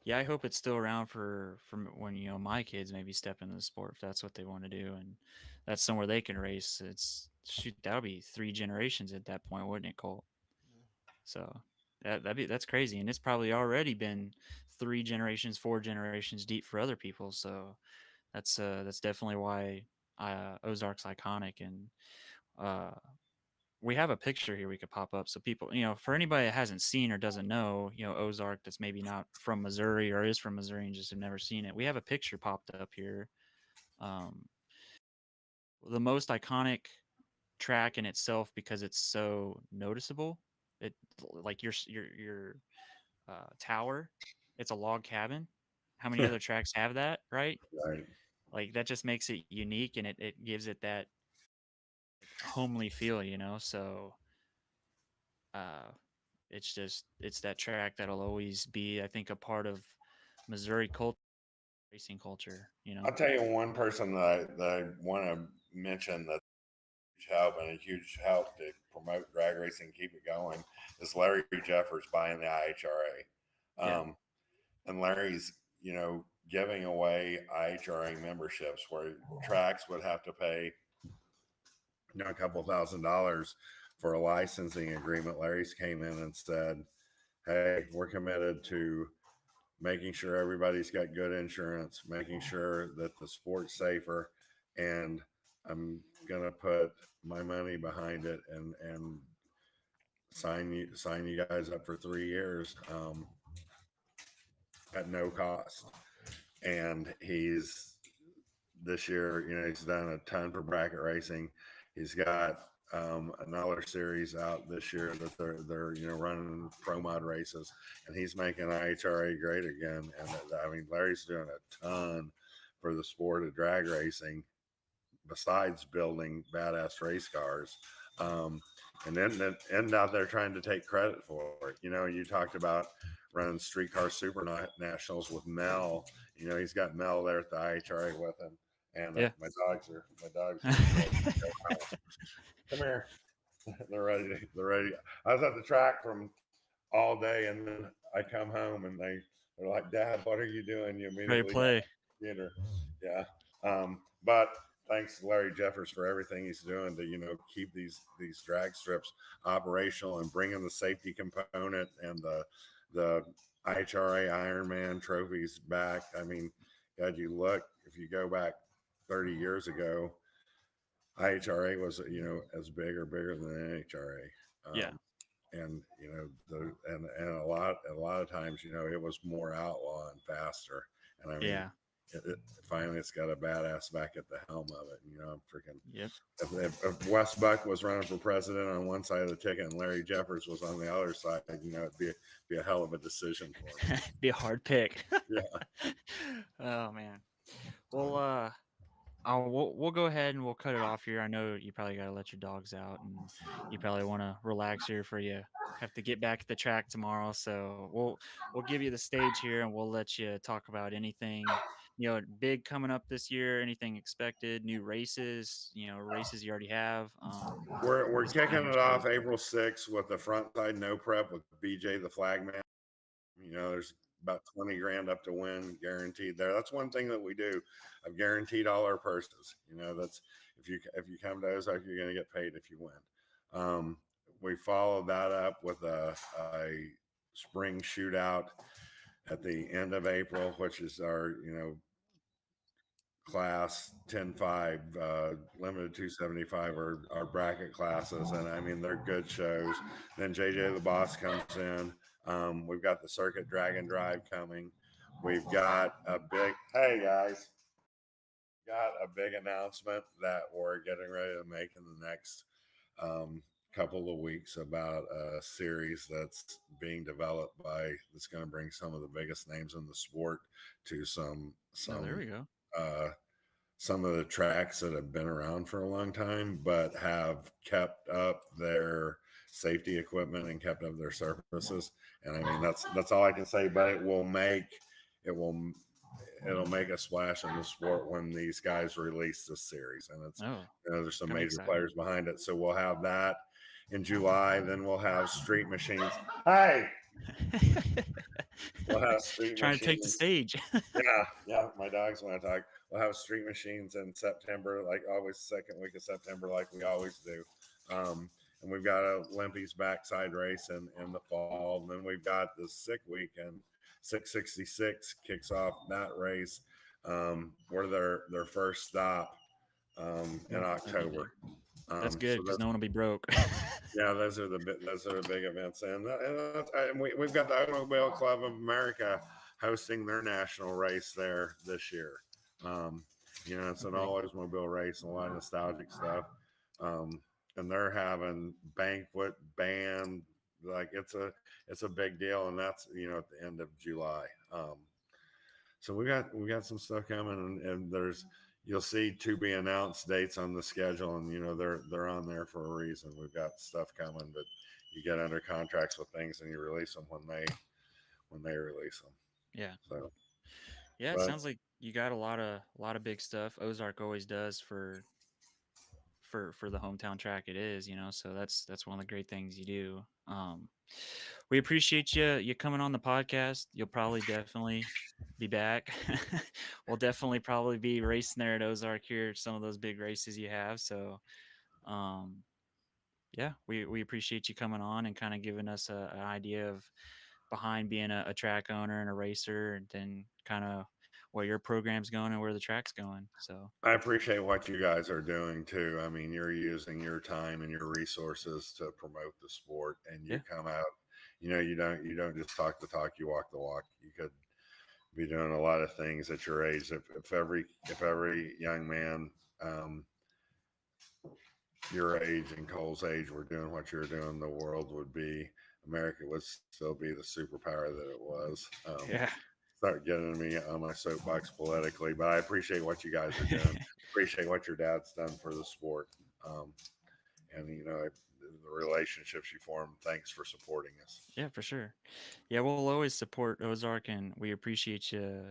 Yeah, I hope it's still around for from when my kids maybe step into the sport if that's what they want to do, and that's somewhere they can race. It's shoot, that'll be 3 generations at that point, wouldn't it, Colt? So that's crazy, and it's probably already been 3 generations, 4 generations deep for other people. So that's definitely why Ozark's iconic, and uh, we have a picture here we could pop up so people, for anybody that hasn't seen or doesn't know, Ozark that's maybe not from Missouri or is from Missouri and just have never seen it. We have a picture popped up here. Um, the most iconic track in itself because it's so noticeable. It like your tower. It's a log cabin. How many other tracks have that, right? Right. Like that just makes it unique and it gives it that like homely feel. So uh it's that track that'll always be, I think, a part of Missouri culture, racing culture. I'll tell you one person that I want to mention that's a huge help to promote drag racing, keep it going, is Larry Jeffers buying the IHRA. Yeah. And Larry's, giving away IHRA memberships where tracks would have to pay, a couple $1,000 for a licensing agreement. Larry's came in and said, hey, we're committed to making sure everybody's got good insurance, making sure that the sport's safer, and I'm gonna put my money behind it and sign you guys up for 3 years at no cost. And he's this year, he's done a ton for bracket racing. He's got another series out this year that they're running pro mod races, and he's making IHRA great again. And I mean, Larry's doing a ton for the sport of drag racing, besides building badass race cars. And then end out there trying to take credit for it. You talked about running streetcar super nationals with Mel. He's got Mel there at the IHRA with him. And Yeah. my dogs are come here. They're ready. They're ready. I was at the track from all day, and then I come home and they're like, "Dad, what are you doing?" You Ready to immediately got play. theater. Yeah. But thanks to Larry Jeffers for everything he's doing to keep these drag strips operational and bringing the safety component and the IHRA Ironman trophies back. I mean, God, if you go back 30 years ago, IHRA was as big or bigger than NHRA. Yeah. And and a lot of times it was more outlaw and faster. And I mean, Yeah. finally it's got a badass back at the helm of it. I'm freaking. Yep. If Wes Buck was running for president on one side of the ticket and Larry Jeffers was on the other side, it'd be a hell of a decision for him. Be a hard pick. Yeah. Oh man. Well, we'll go ahead and we'll cut it off here. I know you probably got to let your dogs out, and you probably want to relax here for you have to get back to the track tomorrow. So we'll give you the stage here, and we'll let you talk about anything big coming up this year. Anything expected, new races, races you already have. We're Just kicking your it off stage. April 6th with the front side no prep with BJ the flagman. There's about 20 grand up to win guaranteed there. That's one thing that we do. I've guaranteed all our purses. That's if you come to Ozark, you're going to get paid if you win. We followed that up with a spring shootout at the end of April, which is our class 10-5 limited 275 are our bracket classes, and I mean they're good shows. Then JJ the Boss comes in. We've got the Circuit Dragon Drive coming. We've got a big announcement that we're getting ready to make in the next couple of weeks about a series that's being developed that's going to bring some of the biggest names in the sport to There we go. some of the tracks that have been around for a long time, but have kept up their safety equipment and kept up their surfaces. And I mean, that's all I can say, but it'll make a splash in the sport when these guys release this series. And it's, there's some major players behind it. So we'll have that in July. Then we'll have Street Machines. Hey, We'll have street Trying to take the machines. stage. Yeah, yeah. My dogs want to talk. We'll have street machines in September, like always, second week of September, like we always do. And we've got a Limpy's backside race in the fall. And then we've got the sick weekend. 666 kicks off that race. We're their first stop in That'd be October. big. That's good So because that's no one will be broke. yeah, those are the big events, and we've got the Automobile Club of America hosting their national race there this year. Um, it's an Okay. all Oldsmobile race and a lot of nostalgic stuff. Um, and they're having banquet band, like it's a big deal, and that's at the end of July. So we got some stuff coming, and there's you'll see to be announced dates on the schedule, and they're on there for a reason. We've got stuff coming, but you get under contracts with things and you release them when they release them. Yeah. So, Yeah, it but sounds like you got a lot of big stuff. Ozark always does for the hometown track it is, so that's one of the great things you do. We appreciate you coming on the podcast. You'll probably definitely be back. We'll definitely probably be racing there at Ozark here, some of those big races you have. So um yeah, we appreciate you coming on and kind of giving us an idea of behind being a track owner and a racer, and then kind of where your program's going and where the track's going. So I appreciate what you guys are doing too. I mean, you're using your time and your resources to promote the sport, and you yeah, come out. You don't just talk the talk, you walk the walk. You could be doing a lot of things at your age. If every young man your age and Cole's age were doing what you're doing, the world would be America would still be the superpower that it was. yeah. Start getting me on my soapbox politically, but I appreciate what you guys are doing. Appreciate what your dad's done for the sport, and the relationships you form. Thanks for supporting us. Yeah, for sure. Yeah, we'll always support Ozark, and we appreciate you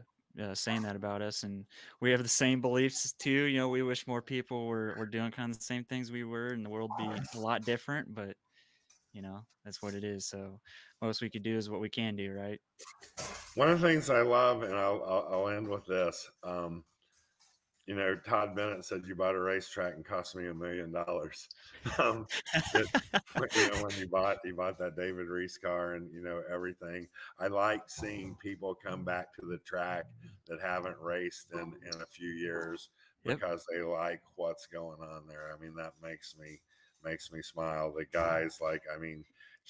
saying that about us. And we have the same beliefs too. We wish more people were doing kind of the same things we were, and the world be a lot different. But that's what it is. So most we could do is what we can do, right? One of the things I love, and I'll end with this. Todd Bennett said you bought a racetrack and cost me $1 million. Um, it, when you bought that David Reese car and everything. I like seeing people come back to the track that haven't raced in a few years Yep. because they like what's going on there. I mean, that makes me smile. The guys like,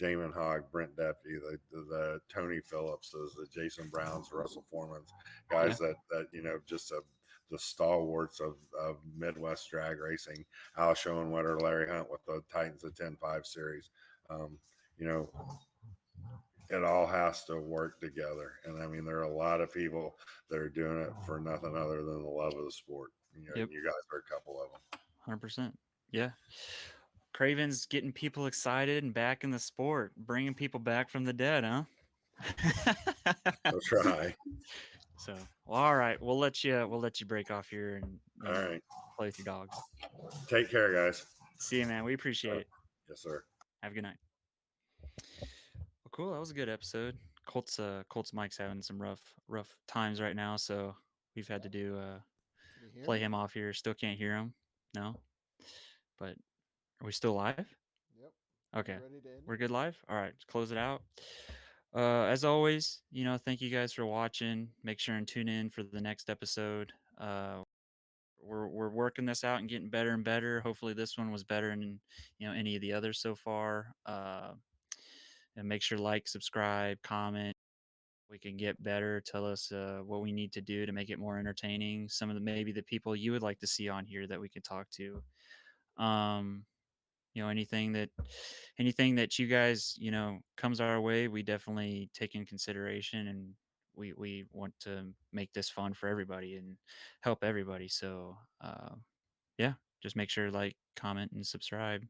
Jamin Hogg, Brent Deputy, the Tony Phillipses, the Jason Browns, Russell Foremans, Yeah. guys that just the stalwarts of Midwest drag racing. Al Schoenwetter, Larry Hunt with the Titans of 10-5 series. Um, you know, it all has to work together. And there are a lot of people that are doing it for nothing other than the love of the sport. Yep. You guys are a couple of them. 100%. Yeah. Craven's getting people excited and back in the sport, bringing people back from the dead, huh? So try. So, well, all right, we'll let you break off here and All right. play with your dogs. Take care, guys. See you, man. We appreciate it. Yes, sir. Have a good night. Well, cool. That was a good episode. Colt's Mike's having some rough times right now, so we've had to do Can you hear play me? him off here. Still can't hear him. No, but are we still live? Yep. Okay, Ready to end we're it? good live. All right, let's close it out. As always, thank you guys for watching. Make sure and tune in for the next episode. We're working this out and getting better and better. Hopefully, this one was better than any of the others so far. And make sure like, subscribe, comment. We can get better. Tell us what we need to do to make it more entertaining. Some of the maybe the people you would like to see on here that we could talk to. Um, anything that you guys comes our way, we definitely take in consideration, and we want to make this fun for everybody and help everybody. So yeah, just make sure like, comment, and subscribe.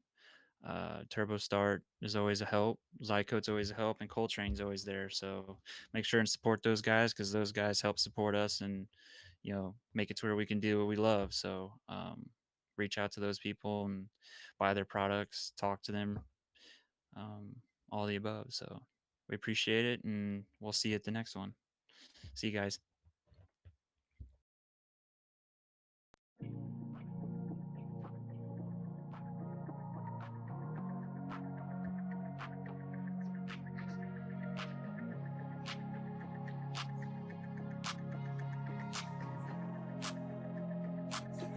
Turbo Start is always a help. Zycoat's always a help, and Coltrane's always there. So make sure and support those guys, because those guys help support us and make it to where we can do what we love. So reach out to those people and buy their products, talk to them, um, all the above. So We appreciate it, and we'll see you at the next one. See you guys.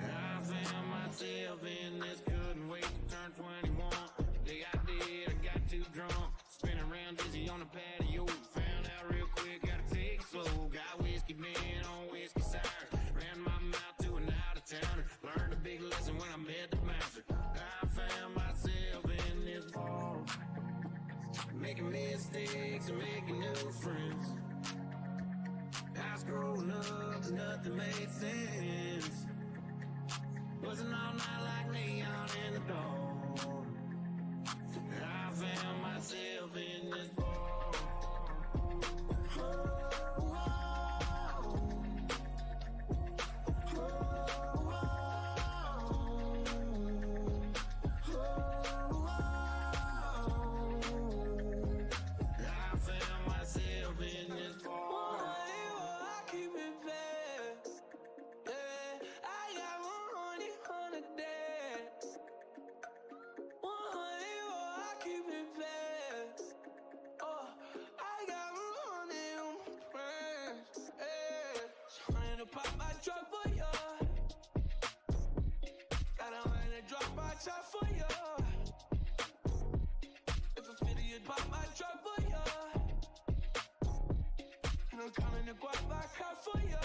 I found myself in this, couldn't wait to turn 21. The idea, I got too drunk, spin around dizzy on the patio. Found out real quick, gotta take it slow. Got whiskey man on whiskey sour. Ran my mouth to an out of towner. Learned a big lesson when I met the master. I found myself in this bar, making mistakes and making new friends. I was growing up, nothing made sense. Wasn't all night like neon in the dark. I found myself in this bar. I found myself in this bar. I keep it fast. Yeah, I got 100 days. 100, I keep it fast. Oh, I got 100 on my friends. Yeah, trying to pop my truck for ya. Got 100 drop my top for ya. If a 50, you pop my truck for ya. And I'm calling the guap back out for ya.